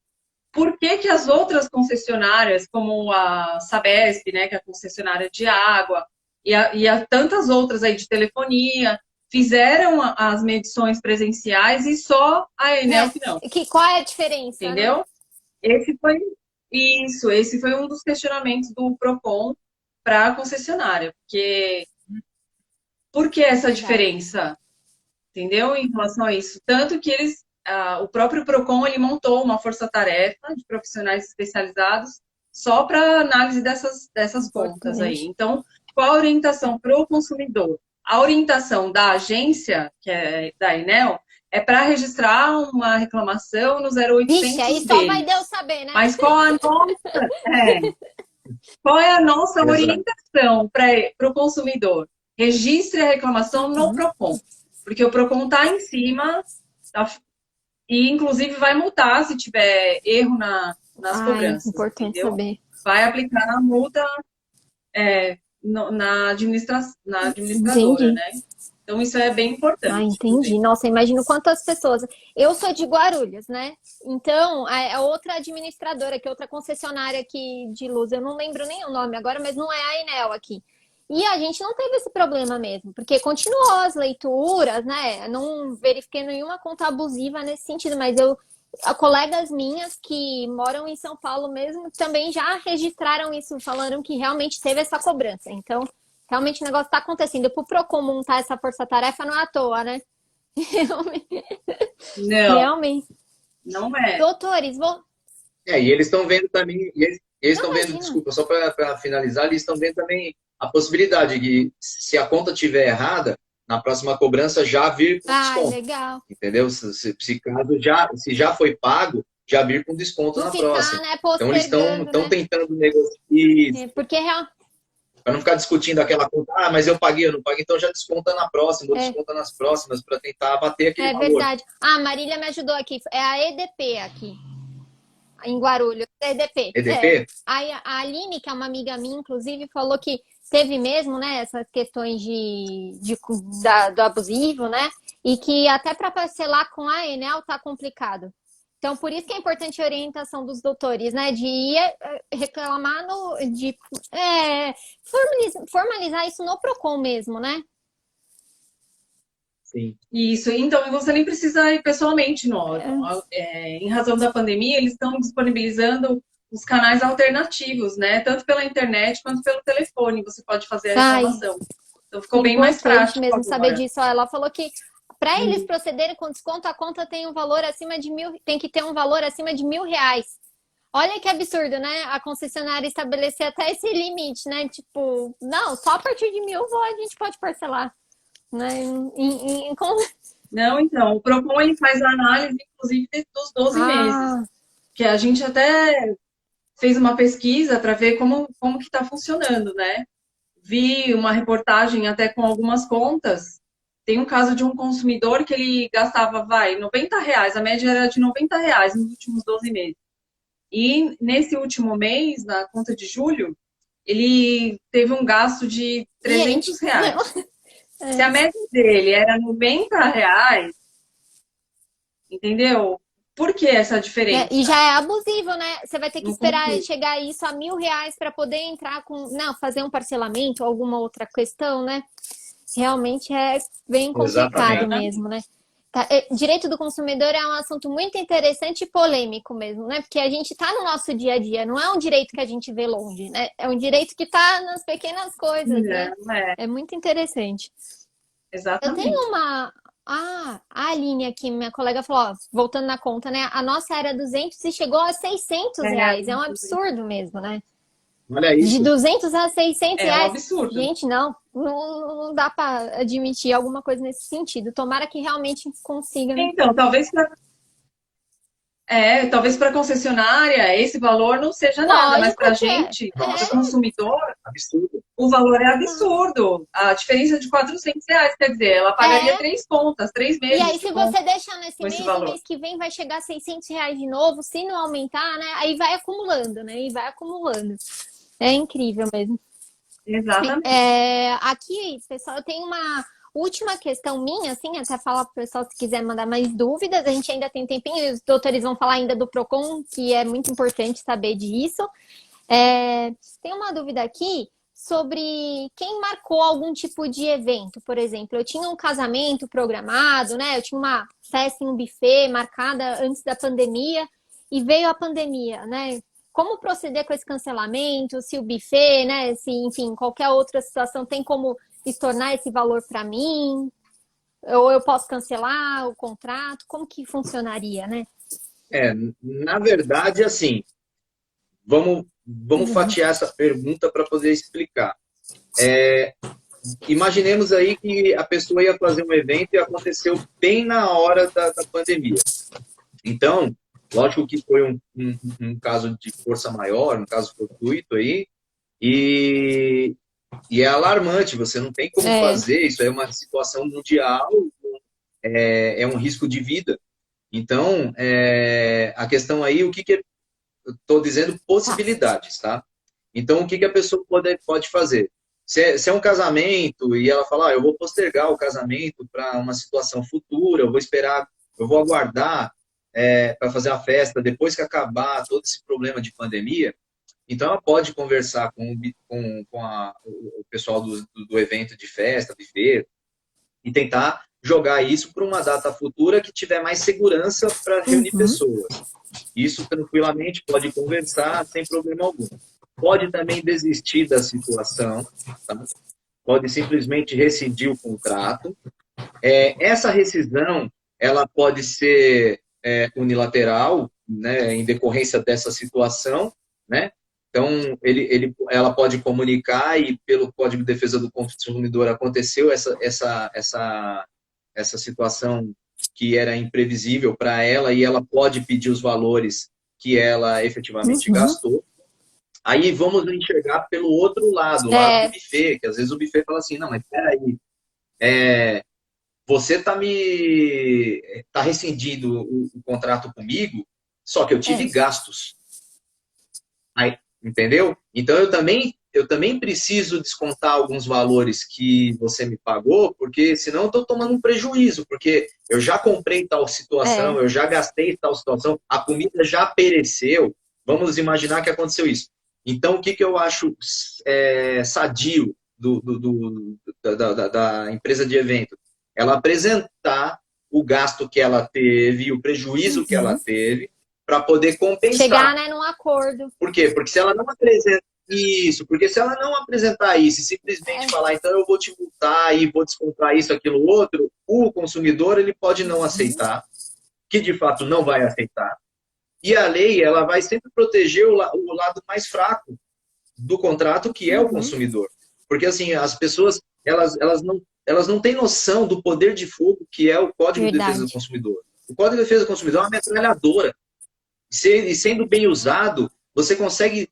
por que as outras concessionárias, como a Sabesp, né, que é a concessionária de água, e a tantas outras aí de telefonia, fizeram as medições presenciais e só a Enel que não. Qual é a diferença? Entendeu? Né? Esse foi um dos questionamentos do PROCON para a concessionária. Por que essa diferença? Entendeu? Em relação a isso. Tanto que o próprio PROCON ele montou uma força-tarefa de profissionais especializados só para análise dessas contas aí. Então, qual a orientação para o consumidor? A orientação da agência, que é da Enel, é para registrar uma reclamação no 0800 Vixe, aí só vai deles. Deus saber, né? Mas qual é a nossa Exato. orientação para o consumidor? Registre a reclamação no Procon, porque o Procon está em cima, e inclusive vai multar se tiver erro nas cobranças. Importante entendeu? saber. Vai aplicar a multa na administradora, Entendi. né? Então isso é bem importante. Entendi. Nossa, imagino quantas pessoas. Eu sou de Guarulhos, né? Então, a outra administradora, que é outra concessionária aqui de luz, eu não lembro nem o nome agora, mas não é a Enel aqui. E a gente não teve esse problema mesmo, porque continuou as leituras, né? Não verifiquei nenhuma conta abusiva nesse sentido, mas colegas minhas que moram em São Paulo mesmo também já registraram isso, falaram que realmente teve essa cobrança. Então, realmente o negócio está acontecendo. Para o Procon montar essa força-tarefa não é à toa, né? Não, Realmente. não é. Doutores, E eles estão vendo também, eles estão vendo, imagina. desculpa, só para finalizar, eles estão vendo também a possibilidade de, se a conta estiver errada, na próxima cobrança já vir com desconto. Legal. Entendeu? Se caso se já foi pago, já vir com desconto na próxima. Né, então eles estão né? tentando negociar. Porque Para não ficar discutindo aquela conta, mas eu paguei, eu não paguei, então já desconta na próxima, ou desconta nas próximas, para tentar abater aquele valor. É verdade. A Marília me ajudou aqui. É a EDP aqui, em Guarulhos. EDP. EDP? A Aline, que é uma amiga minha, inclusive, falou que teve mesmo, né, essas questões do abusivo, né? E que até para parcelar com a Enel tá complicado. Então, por isso que é importante a orientação dos doutores, né? De ir reclamar, formalizar isso no Procon mesmo, né? Sim. Isso, então você nem precisa ir pessoalmente no órgão. Em razão da pandemia, eles estão disponibilizando os canais alternativos, né? Tanto pela internet quanto pelo telefone, você pode fazer a reclamação. Então ficou bem mais prático mesmo agora. saber disso. Ela falou que para eles procederem com desconto, a conta tem um valor acima de tem que ter um valor acima de R$1.000. Olha que absurdo, né? A concessionária estabelecer até esse limite, né? Tipo, não, só a partir de 1.000 a gente pode parcelar. Né? Não, então, o Procon ele faz a análise, inclusive, dos 12 meses. Que a gente até fez uma pesquisa para ver como que está funcionando, né? Vi uma reportagem até com algumas contas. Tem um caso de um consumidor que ele gastava, R$90, a média era de R$90 nos últimos 12 meses. E nesse último mês, na conta de julho, ele teve um gasto de R$300. Se a média dele era R$90, entendeu? Por que essa diferença? E já é abusivo, né? Você vai ter que esperar chegar isso a R$1.000 para poder entrar fazer um parcelamento ou alguma outra questão, né? Realmente é bem complicado mesmo, né? Direito do consumidor é um assunto muito interessante e polêmico mesmo, né? Porque a gente está no nosso dia a dia, não é um direito que a gente vê longe, né? É um direito que está nas pequenas coisas, né? É muito interessante. Exatamente. Eu tenho a Aline aqui, minha colega falou, voltando na conta, né? A nossa era 200 e chegou a R$600. É um absurdo mesmo, né? Olha isso. De 200 a R$600. É um absurdo. Gente, não dá para admitir alguma coisa nesse sentido. Tomara que realmente consiga. Né? Então, talvez para a concessionária esse valor não seja nada, mas para a gente, consumidor, absurdo. O valor é absurdo. A diferença de R$400, quer dizer, ela pagaria 3 contas, 3 meses. E aí, se você deixar nesse mês, valor. O mês que vem vai chegar a R$600 de novo, se não aumentar, né? Aí vai acumulando, né? E vai acumulando. É incrível mesmo. Exatamente. Aqui, pessoal, eu tenho uma última questão minha, assim, até falar para o pessoal se quiser mandar mais dúvidas. A gente ainda tem tempinho, e os doutores vão falar ainda do Procon, que é muito importante saber disso. Tem uma dúvida aqui sobre quem marcou algum tipo de evento, por exemplo. Eu tinha um casamento programado, né? Eu tinha uma festa em um buffet marcada antes da pandemia e veio a pandemia, né? Como proceder com esse cancelamento? Se o buffet, né? Se, enfim, qualquer outra situação tem como estornar esse valor para mim? Ou eu posso cancelar o contrato? Como que funcionaria, né? Na verdade, assim, vamos fatiar essa pergunta para poder explicar. Imaginemos aí que a pessoa ia fazer um evento e aconteceu bem na hora da pandemia. Então, lógico que foi um caso de força maior, um caso fortuito aí, e é alarmante, você não tem como fazer, isso é uma situação mundial, é um risco de vida. Então, a questão aí, o que eu estou dizendo? Possibilidades, tá? Então, o que a pessoa pode fazer? Se é um casamento e ela fala, eu vou postergar o casamento para uma situação futura, eu vou esperar, eu vou aguardar para fazer a festa depois que acabar todo esse problema de pandemia, então ela pode conversar com o pessoal do evento de festa, buffet, e tentar jogar isso para uma data futura que tiver mais segurança para reunir pessoas. Isso tranquilamente pode conversar sem problema algum. Pode também desistir da situação, tá? Pode simplesmente rescindir o contrato. Essa rescisão, ela pode ser unilateral, né, em decorrência dessa situação, né? Então, ela pode comunicar e pelo Código de Defesa do Consumidor aconteceu essa situação que era imprevisível para ela e ela pode pedir os valores que ela efetivamente gastou. Aí vamos enxergar pelo outro lado, o lado do buffet, que às vezes o buffet fala assim, não, mas peraí, você tá rescindindo o contrato comigo, só que eu tive gastos. Aí, entendeu? Então eu também preciso descontar alguns valores que você me pagou, porque senão eu estou tomando um prejuízo, porque eu já comprei tal situação, eu já gastei tal situação, a comida já pereceu. Vamos imaginar que aconteceu isso. Então, o que eu acho sadio da empresa de evento? Ela apresentar o gasto que ela teve, o prejuízo que ela teve, para poder compensar. Chegar, né, num acordo. Por quê? Porque se ela não apresenta isso, porque se ela não apresentar isso e simplesmente falar, então eu vou te multar e vou descontar isso, aquilo, outro, o consumidor ele pode não aceitar, que de fato não vai aceitar. E a lei, ela vai sempre proteger o lado mais fraco do contrato, que é o consumidor. Porque, assim, as pessoas, elas não têm noção do poder de fogo que é o Código de Defesa do Consumidor. O Código de Defesa do Consumidor é uma metralhadora. E sendo bem usado, você consegue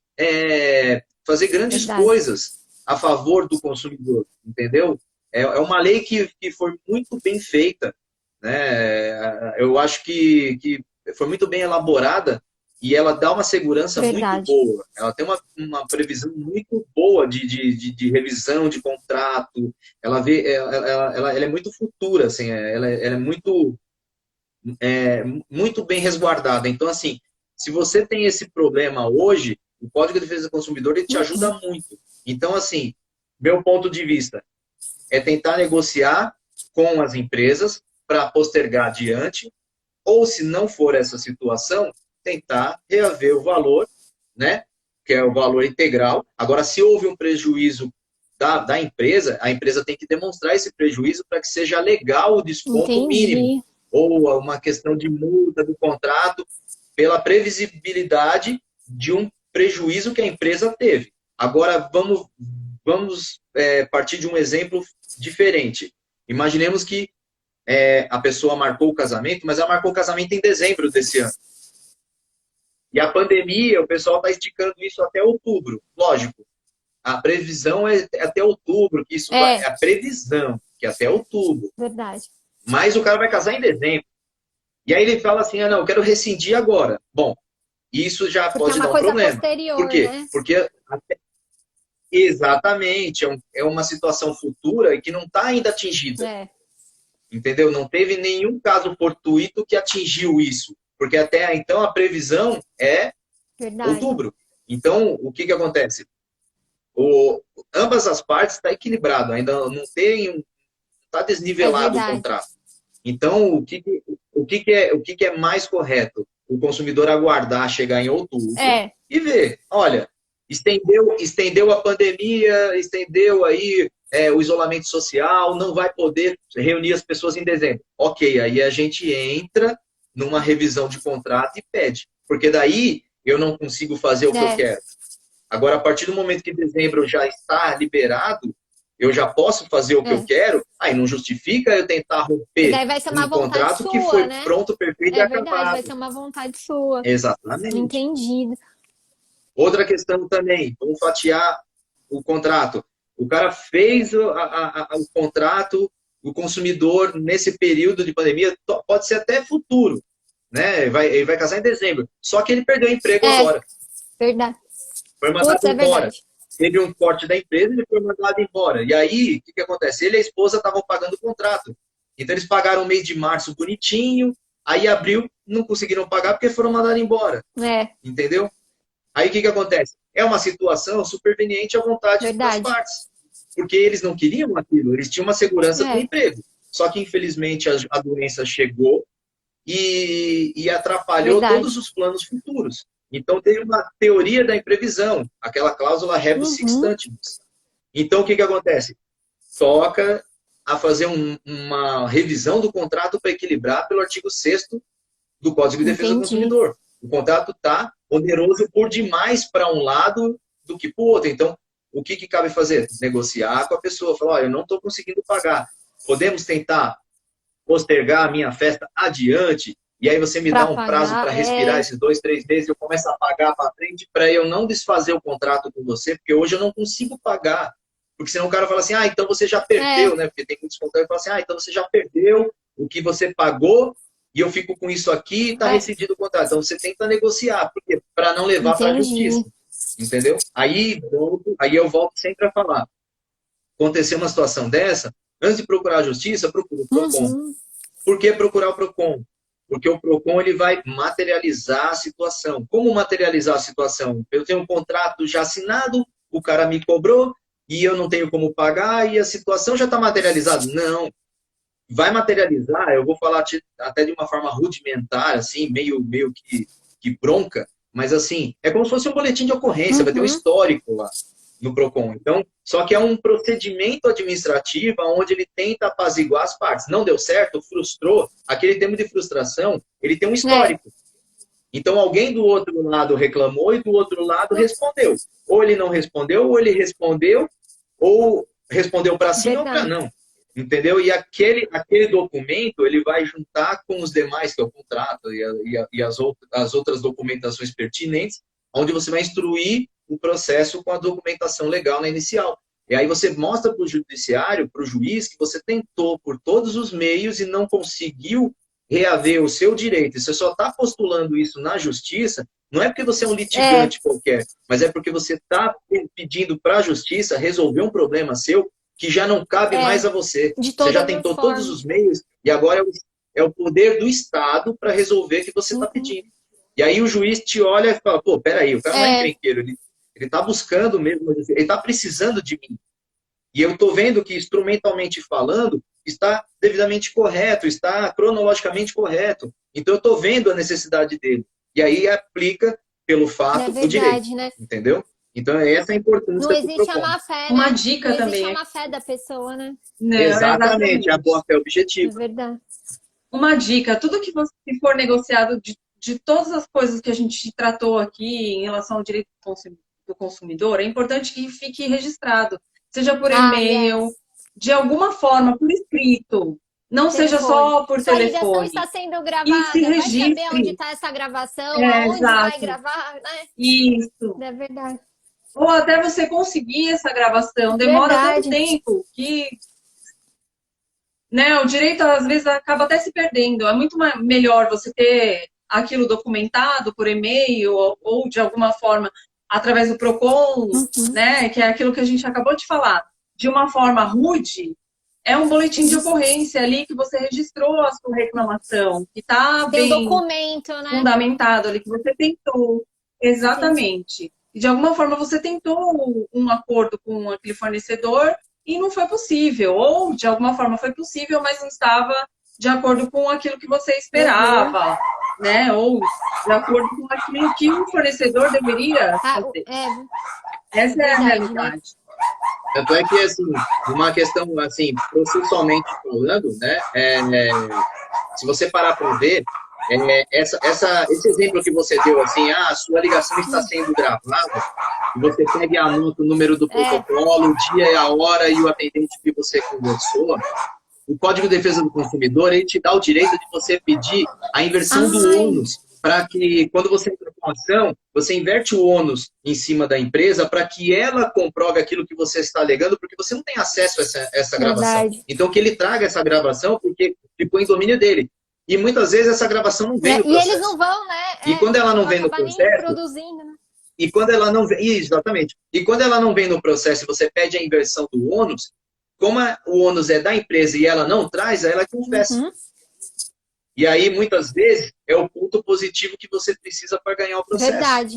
fazer grandes coisas a favor do consumidor, entendeu? É uma lei que foi muito bem feita, né? Eu acho que foi muito bem elaborada e ela dá uma segurança muito boa. Ela tem uma previsão muito boa de revisão de contrato. Ela é muito futura, assim, ela é muito bem resguardada. Então, assim, se você tem esse problema hoje, o Código de Defesa do Consumidor ele te ajuda muito. Então, assim, meu ponto de vista é tentar negociar com as empresas para postergar adiante, ou se não for essa situação, tentar reaver o valor, né, que é o valor integral. Agora, se houve um prejuízo da empresa, a empresa tem que demonstrar esse prejuízo para que seja legal o desconto mínimo, ou uma questão de multa do contrato, pela previsibilidade de um prejuízo que a empresa teve. Agora, vamos partir de um exemplo diferente. Imaginemos que a pessoa marcou o casamento, mas ela marcou o casamento em dezembro desse ano. E a pandemia, o pessoal está esticando isso até outubro. Lógico, a previsão é até outubro, que isso é a previsão, que é até outubro. Verdade. Mas o cara vai casar em dezembro. E aí ele fala assim, não, eu quero rescindir agora. Bom, isso já pode dar um problema. Posterior, por quê? Né? Porque exatamente, é uma situação futura que não está ainda atingida. Entendeu? Não teve nenhum caso fortuito que atingiu isso. Porque até então a previsão é outubro. Então, o que acontece? Ambas as partes estão equilibrado, ainda não está desnivelado o contrato. Então, o que é mais correto? O consumidor aguardar chegar em outubro e ver, olha, estendeu a pandemia, estendeu aí o isolamento social, não vai poder reunir as pessoas em dezembro. Ok, aí a gente entra numa revisão de contrato e pede. Porque daí eu não consigo fazer o que eu quero. Agora, a partir do momento que dezembro já está liberado, eu já posso fazer o que eu quero, aí não justifica eu tentar E romper daí vai ser uma um vontade contrato que sua, foi né? pronto, perfeito e É verdade, vai acabado. ser uma vontade sua. Exatamente. Entendido. Outra questão também, vamos fatiar o contrato. O cara fez o contrato, o consumidor, nesse período de pandemia, pode ser até futuro, né? Ele vai casar em dezembro. Só que ele perdeu o emprego agora. Verdade. Foi mandado Putz, é embora. verdade. Teve um corte da empresa e ele foi mandado embora. E aí, o que acontece? Ele e a esposa estavam pagando o contrato. Então, eles pagaram o mês de março bonitinho, aí abril não conseguiram pagar porque foram mandados embora. Entendeu? Aí, o que acontece? É uma situação superveniente à vontade das partes. Porque eles não queriam aquilo, eles tinham uma segurança do emprego. Só que, infelizmente, a doença chegou e atrapalhou todos os planos futuros. Então, tem uma teoria da imprevisão, aquela cláusula rebus sic stantibus. Então, o que acontece? Toca a fazer uma revisão do contrato para equilibrar pelo artigo 6º do Código de Defesa do Consumidor. O contrato está oneroso por demais para um lado do que para o outro. Então, o que cabe fazer? Negociar com a pessoa. Falar, olha, eu não estou conseguindo pagar. Podemos tentar postergar a minha festa adiante? E aí você me dá um prazo para respirar esses 2, 3 meses, eu começo a pagar para frente para eu não desfazer o contrato com você, porque hoje eu não consigo pagar. Porque senão o cara fala assim, então você já perdeu, né? Porque tem que descontar e fala assim, então você já perdeu o que você pagou e eu fico com isso aqui e está rescindido o contrato. Então você tenta negociar, porque para não levar para a justiça. Entendeu? Aí eu volto sempre a falar. Acontecer uma situação dessa, antes de procurar a justiça, procura o PROCON. Por que procurar o PROCON? Porque o PROCON ele vai materializar a situação. Como materializar a situação? Eu tenho um contrato já assinado, o cara me cobrou e eu não tenho como pagar e a situação já está materializada. Não. Vai materializar, eu vou falar até de uma forma rudimentar, assim, meio que bronca, mas assim, é como se fosse um boletim de ocorrência, vai ter um histórico lá no PROCON. Então, só que é um procedimento administrativo onde ele tenta apaziguar as partes. Não deu certo, frustrou. Aquele termo de frustração, ele tem um histórico. Então, alguém do outro lado reclamou e do outro lado respondeu. Ou ele não respondeu, ou ele respondeu, ou respondeu para sim ou para não. Entendeu? E aquele documento, ele vai juntar com os demais, que é o contrato e as outras documentações pertinentes, onde você vai instruir o processo com a documentação legal na inicial. E aí você mostra para o judiciário, para o juiz, que você tentou por todos os meios e não conseguiu reaver o seu direito. E você só está postulando isso na justiça, não é porque você é um litigante qualquer, mas é porque você está pedindo para a justiça resolver um problema seu que já não cabe mais a você. Você já tentou todos os meios e agora é o poder do Estado para resolver o que você está pedindo. E aí o juiz te olha e fala, pô, peraí, o cara não é encrenqueiro, ele está buscando mesmo, ele está precisando de mim. E eu estou vendo que, instrumentalmente falando, está devidamente correto, está cronologicamente correto. Então eu estou vendo a necessidade dele. E aí aplica, pelo fato, o direito. Né? Entendeu? Então essa é a importância. Não existe a má fé, né? Uma dica não também. Não existe a má fé da pessoa, né? Não, exatamente, a boa fé objetiva. É verdade. Uma dica, tudo que for negociado de todas as coisas que a gente tratou aqui em relação ao direito do consumidor, é importante que fique registrado. Seja por e-mail, de alguma forma, por escrito. Não seja só por telefone. A ligação está sendo gravada. E se registre. Vai saber onde está essa gravação, aonde vai gravar, né? Isso. É verdade. Ou até você conseguir essa gravação. Demora tanto tempo que... Né, o direito, às vezes, acaba até se perdendo. É muito melhor você ter aquilo documentado por e-mail ou de alguma forma, através do PROCON, né, que é aquilo que a gente acabou de falar. De uma forma rude, é um boletim de ocorrência ali que você registrou a sua reclamação, que está bem documento, né? fundamentado ali, que você tentou. Exatamente. E de alguma forma você tentou um acordo com aquele fornecedor e não foi possível. Ou de alguma forma foi possível, mas não estava de acordo com aquilo que você esperava. Né? Ou de acordo com aquilo que o fornecedor deveria fazer. Essa é a realidade. Tanto é que, assim, uma questão, assim, processualmente falando, né, se você parar para ver, Esse exemplo que você deu, assim, a sua ligação está sendo gravada, e você pega e anota o número do protocolo, o dia e a hora e o atendente que você conversou. O Código de Defesa do Consumidor, ele te dá o direito de você pedir a inversão do ônus, para que, quando você entra com a ação, você inverte o ônus em cima da empresa para que ela comprove aquilo que você está alegando, porque você não tem acesso a essa gravação. Verdade. Então, que ele traga essa gravação, porque ficou em domínio dele. E muitas vezes essa gravação não vem no processo. E eles não vão, né? E quando ela não vem no processo... produzindo, né? E quando ela não vem... Exatamente. E quando ela não vem no processo e você pede a inversão do ônus, como o ônus é da empresa e ela não traz, ela confessa. E aí, muitas vezes, é o ponto positivo que você precisa para ganhar o processo. Verdade.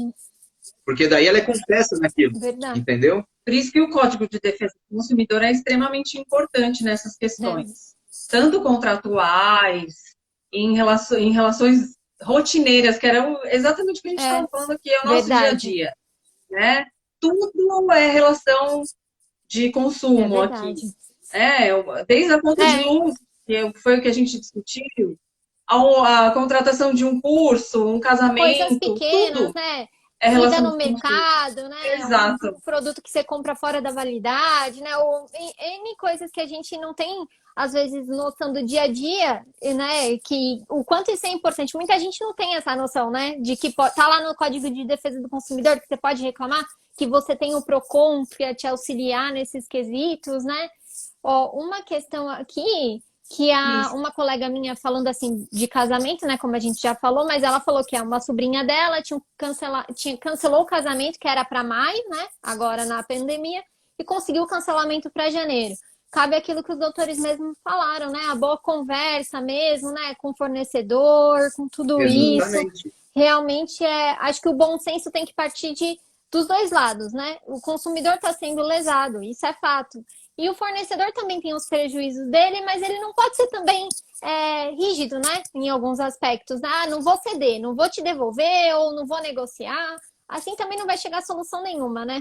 Porque daí ela é confessa naquilo. Verdade. Entendeu? Por isso que o Código de Defesa do Consumidor é extremamente importante nessas questões. Tanto contratuais, em relações rotineiras, que era exatamente o que a gente estava falando aqui, é o nosso dia a dia. Né? Tudo é relação de consumo aqui. Desde a conta de luz, que foi o que a gente discutiu, a contratação de um curso, um casamento, coisas pequenas, tudo né? Ida no mercado, né? Exato. Um produto que você compra fora da validade, né? Ou N coisas que a gente não tem, às vezes, noção do dia a dia, né? Que o quanto isso é importante. Muita gente não tem essa noção, né? De que tá lá no Código de Defesa do Consumidor que você pode reclamar, que você tem o PROCON para te auxiliar nesses quesitos, né? Ó, uma questão aqui que uma colega minha falando assim de casamento, né, como a gente já falou, mas ela falou que uma sobrinha dela cancelou o casamento que era para maio, né, agora na pandemia, e conseguiu o cancelamento para janeiro. Cabe aquilo que os doutores mesmo falaram, né, a boa conversa mesmo, né, com o fornecedor, com tudo isso. Realmente acho que o bom senso tem que partir dos dois lados, né? O consumidor está sendo lesado, isso é fato. E o fornecedor também tem os prejuízos dele, mas ele não pode ser também rígido, né? Em alguns aspectos. Não vou ceder, não vou te devolver ou não vou negociar. Assim também não vai chegar a solução nenhuma, né?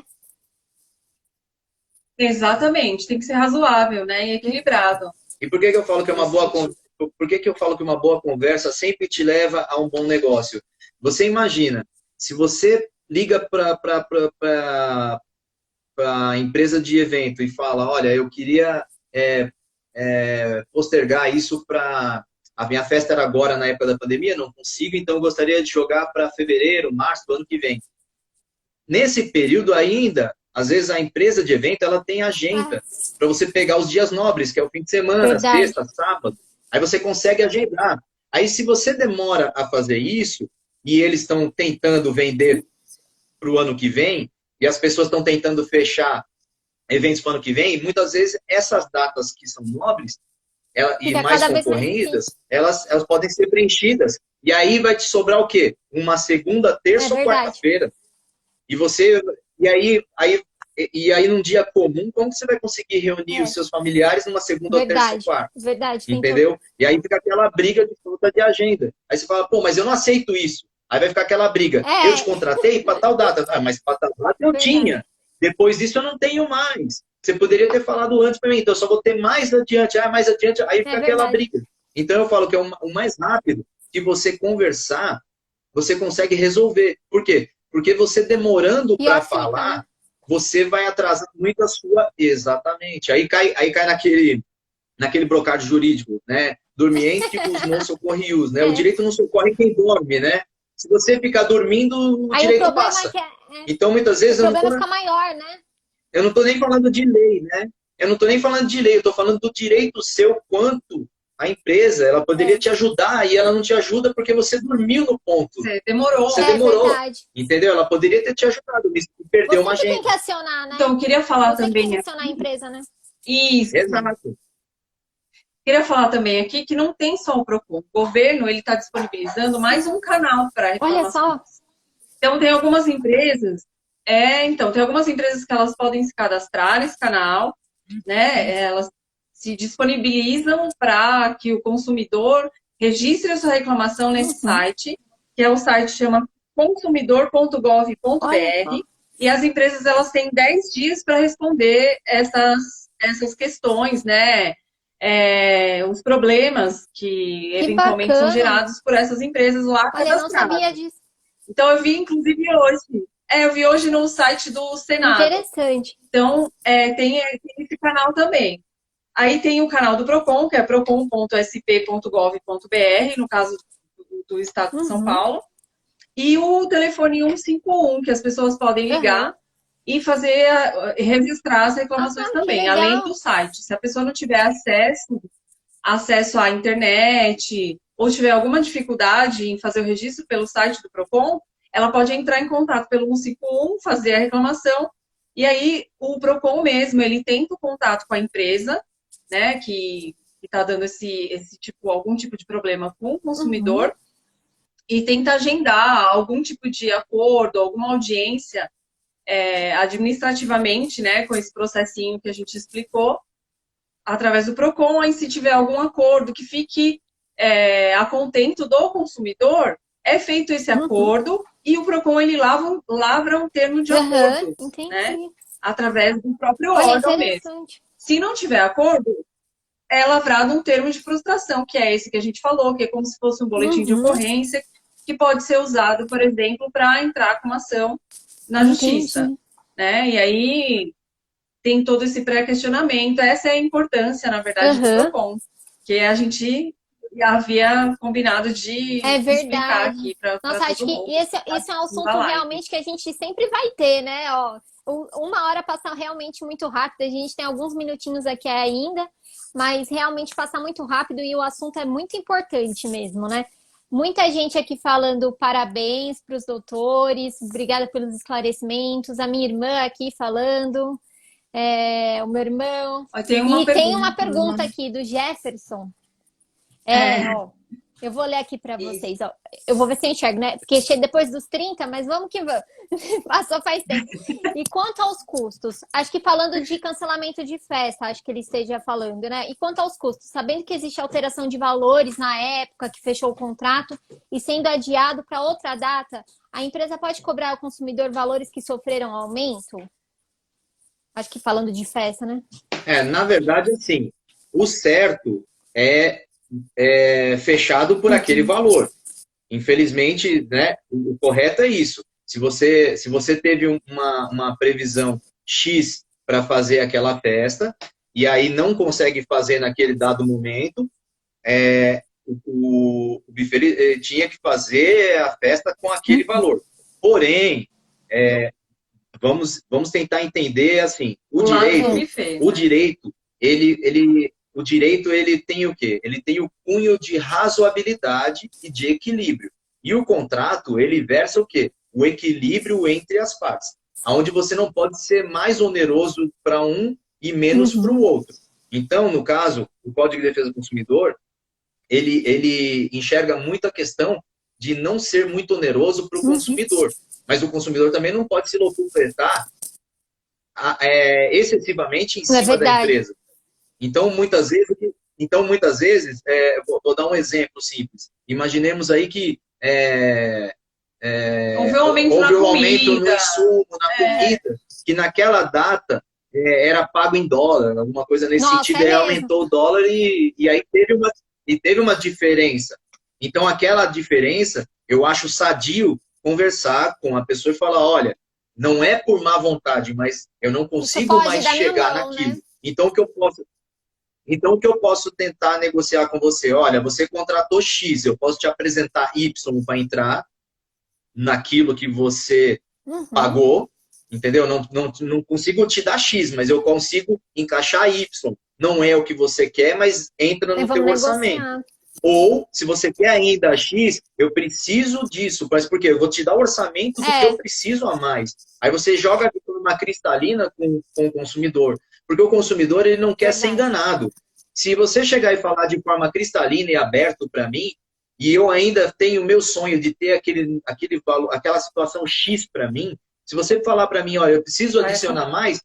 Exatamente, tem que ser razoável, né? E equilibrado. E por que eu falo que uma boa conversa sempre te leva a um bom negócio? Você imagina, se você liga para a empresa de evento e fala, olha, eu queria postergar isso para... A minha festa era agora, na época da pandemia, não consigo, então eu gostaria de jogar para fevereiro, março do ano que vem. Nesse período ainda, às vezes a empresa de evento, ela tem agenda para você pegar os dias nobres, que é o fim de semana, sexta, sábado. Aí você consegue agendar. Aí se você demora a fazer isso, e eles estão tentando vender para o ano que vem, e as pessoas estão tentando fechar eventos para o ano que vem, muitas vezes essas datas que são nobres e mais concorridas, elas podem ser preenchidas. E aí vai te sobrar o quê? Uma segunda, terça ou quarta-feira. E aí num dia comum, como você vai conseguir reunir os seus familiares numa segunda, terça ou quarta? Entendeu? E aí fica aquela briga de falta de agenda. Aí você fala, pô, mas eu não aceito isso. Aí vai ficar aquela briga. Eu te contratei para tal data. Mas para tal data eu tinha. Depois disso eu não tenho mais. Você poderia ter falado antes para mim. Então eu só vou ter mais adiante. Mais adiante. Aí fica aquela briga. Então eu falo que é o mais rápido que você conversar, você consegue resolver. Por quê? Porque você demorando para falar, você vai atrasar muito a sua... Exatamente. Aí cai naquele brocado jurídico, né? Dormientis non socorrius, né? O direito não socorre quem dorme, né? Se você ficar dormindo, o direito passa. Então, muitas vezes... O problema fica maior, né? Eu não estou nem falando de lei, né? Eu não estou nem falando de lei, eu estou falando do direito seu quanto a empresa. Ela poderia te ajudar e ela não te ajuda porque você dormiu no ponto. Você demorou. Você demorou. Entendeu? Ela poderia ter te ajudado, mas perdeu uma agenda. Você tem que acionar, né? Então, eu queria falar também... Tem que acionar a empresa, né? Isso. Exato. Queria falar também aqui que não tem só o PROCON. O governo está disponibilizando mais um canal para reclamações. Olha só. Então, tem algumas empresas... tem algumas empresas que elas podem se cadastrar nesse canal, né? Elas se disponibilizam para que o consumidor registre a sua reclamação nesse site, que é o site chama consumidor.gov.br, e as empresas elas têm 10 dias para responder essas questões, né? os problemas que eventualmente são bacana. gerados por essas empresas lá Olha, eu não cadastradas. sabia disso. Então, eu vi, inclusive, hoje. Eu vi hoje no site do Senado. Interessante. Então, tem esse canal também. Aí tem o canal do PROCON, que é procon.sp.gov.br, no caso do Estado de São Paulo. E o telefone 151, que as pessoas podem ligar e registrar as reclamações também, além do site. Se a pessoa não tiver acesso à internet, ou tiver alguma dificuldade em fazer o registro pelo site do PROCON, ela pode entrar em contato pelo 151, fazer a reclamação, e aí o PROCON mesmo, ele tenta o contato com a empresa, né, que está dando algum tipo de problema com o consumidor, e tenta agendar algum tipo de acordo, alguma audiência administrativamente, né, com esse processinho que a gente explicou, através do PROCON. Aí, se tiver algum acordo que fique a contento do consumidor, é feito esse acordo e o PROCON ele lavra um termo de acordo, né, através do próprio órgão mesmo. Se não tiver acordo, é lavrado um termo de frustração, que é esse que a gente falou, que é como se fosse um boletim de ocorrência, que pode ser usado, por exemplo, para entrar com uma ação na justiça, né? E aí tem todo esse pré-questionamento. Essa é a importância, na verdade, do PROCON, que a gente havia combinado de explicar aqui para todo mundo. Nossa, acho que esse é um assunto realmente que a gente sempre vai ter, né? Ó, uma hora passa realmente muito rápido, a gente tem alguns minutinhos aqui ainda, mas realmente passa muito rápido e o assunto é muito importante mesmo, né? Muita gente aqui falando parabéns para os doutores, obrigada pelos esclarecimentos, a minha irmã aqui falando, o meu irmão. Tem uma pergunta aqui do Jefferson. Ó, eu vou ler aqui para vocês. Ó. Eu vou ver se eu enxergo, né? Porque depois dos 30, mas vamos que vamos. Passou faz tempo. E quanto aos custos? Acho que falando de cancelamento de festa, acho que ele esteja falando, né? E quanto aos custos? Sabendo que existe alteração de valores na época que fechou o contrato e sendo adiado para outra data, a empresa pode cobrar ao consumidor valores que sofreram aumento? Acho que falando de festa, né? Na verdade, assim, o certo é fechado por aquele valor. Infelizmente, né, o correto é isso. Se você teve uma previsão X para fazer aquela festa e aí não consegue fazer naquele dado momento, o buffet tinha que fazer a festa com aquele valor. Porém, vamos tentar entender assim, o direito ele tem o quê? Ele tem o cunho de razoabilidade e de equilíbrio. E o contrato, ele versa o quê? O equilíbrio entre as partes. Onde você não pode ser mais oneroso para um e menos para o outro. Então, no caso, o Código de Defesa do Consumidor, ele enxerga muito a questão de não ser muito oneroso para o consumidor. Mas o consumidor também não pode se locupletar excessivamente em cima da empresa. Então, muitas vezes, vou dar um exemplo simples. Imaginemos aí que houve um aumento no insumo, na comida, que naquela data era pago em dólar, alguma coisa nesse sentido, aí aumentou o dólar e aí teve uma diferença. Então, aquela diferença, eu acho sadio conversar com a pessoa e falar, olha, não é por má vontade, mas eu não consigo mais chegar naquilo. Né? Então, o que eu posso tentar negociar com você? Olha, você contratou X, eu posso te apresentar Y para entrar naquilo que você pagou, entendeu? Não consigo te dar X, mas eu consigo encaixar Y. Não é o que você quer, mas entra no teu orçamento. Ou, se você quer ainda X, eu preciso disso. Mas por quê? Eu vou te dar o orçamento do que eu preciso a mais. Aí você joga de forma cristalina com o consumidor. Porque o consumidor ele não quer ser enganado. Se você chegar e falar de forma cristalina e aberto para mim, e eu ainda tenho o meu sonho de ter aquele valor, aquela situação X para mim, se você falar para mim, olha, eu preciso adicionar mais,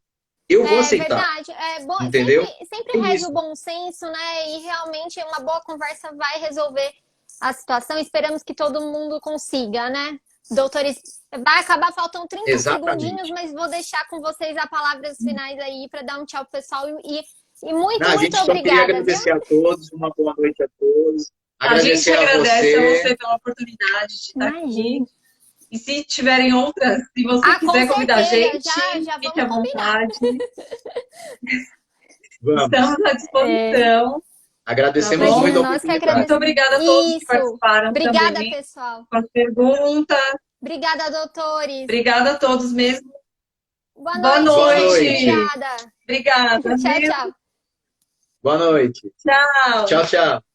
eu vou aceitar. É verdade. Bom, entendeu? Sempre rege o bom senso, né? E realmente uma boa conversa vai resolver a situação. Esperamos que todo mundo consiga, né? Doutores, vai acabar, faltam 30 segundinhos, mas vou deixar com vocês as palavras finais aí para dar um tchau pro pessoal e E muito, Não, a gente muito só queria obrigada, viu? agradecer a todos, uma boa noite a todos. A gente Agradecer a agradece a você. você pela oportunidade de estar aqui. Imagina. E se tiverem outras, se você Com quiser convidar a certeza, gente, já fique à vamos combinar. vontade. Vamos. Estamos à disposição. Agradecemos Tá bom? muito a Nós que oportunidade. agradecemos. Muito obrigada a todos que Isso. participaram Obrigada, também pessoal. com as perguntas. Obrigada, doutores. Obrigada a todos mesmo. Boa Boa noite. noite. Obrigada. Obrigada. Tchau, viu? tchau. Boa noite. Tchau. Tchau, tchau.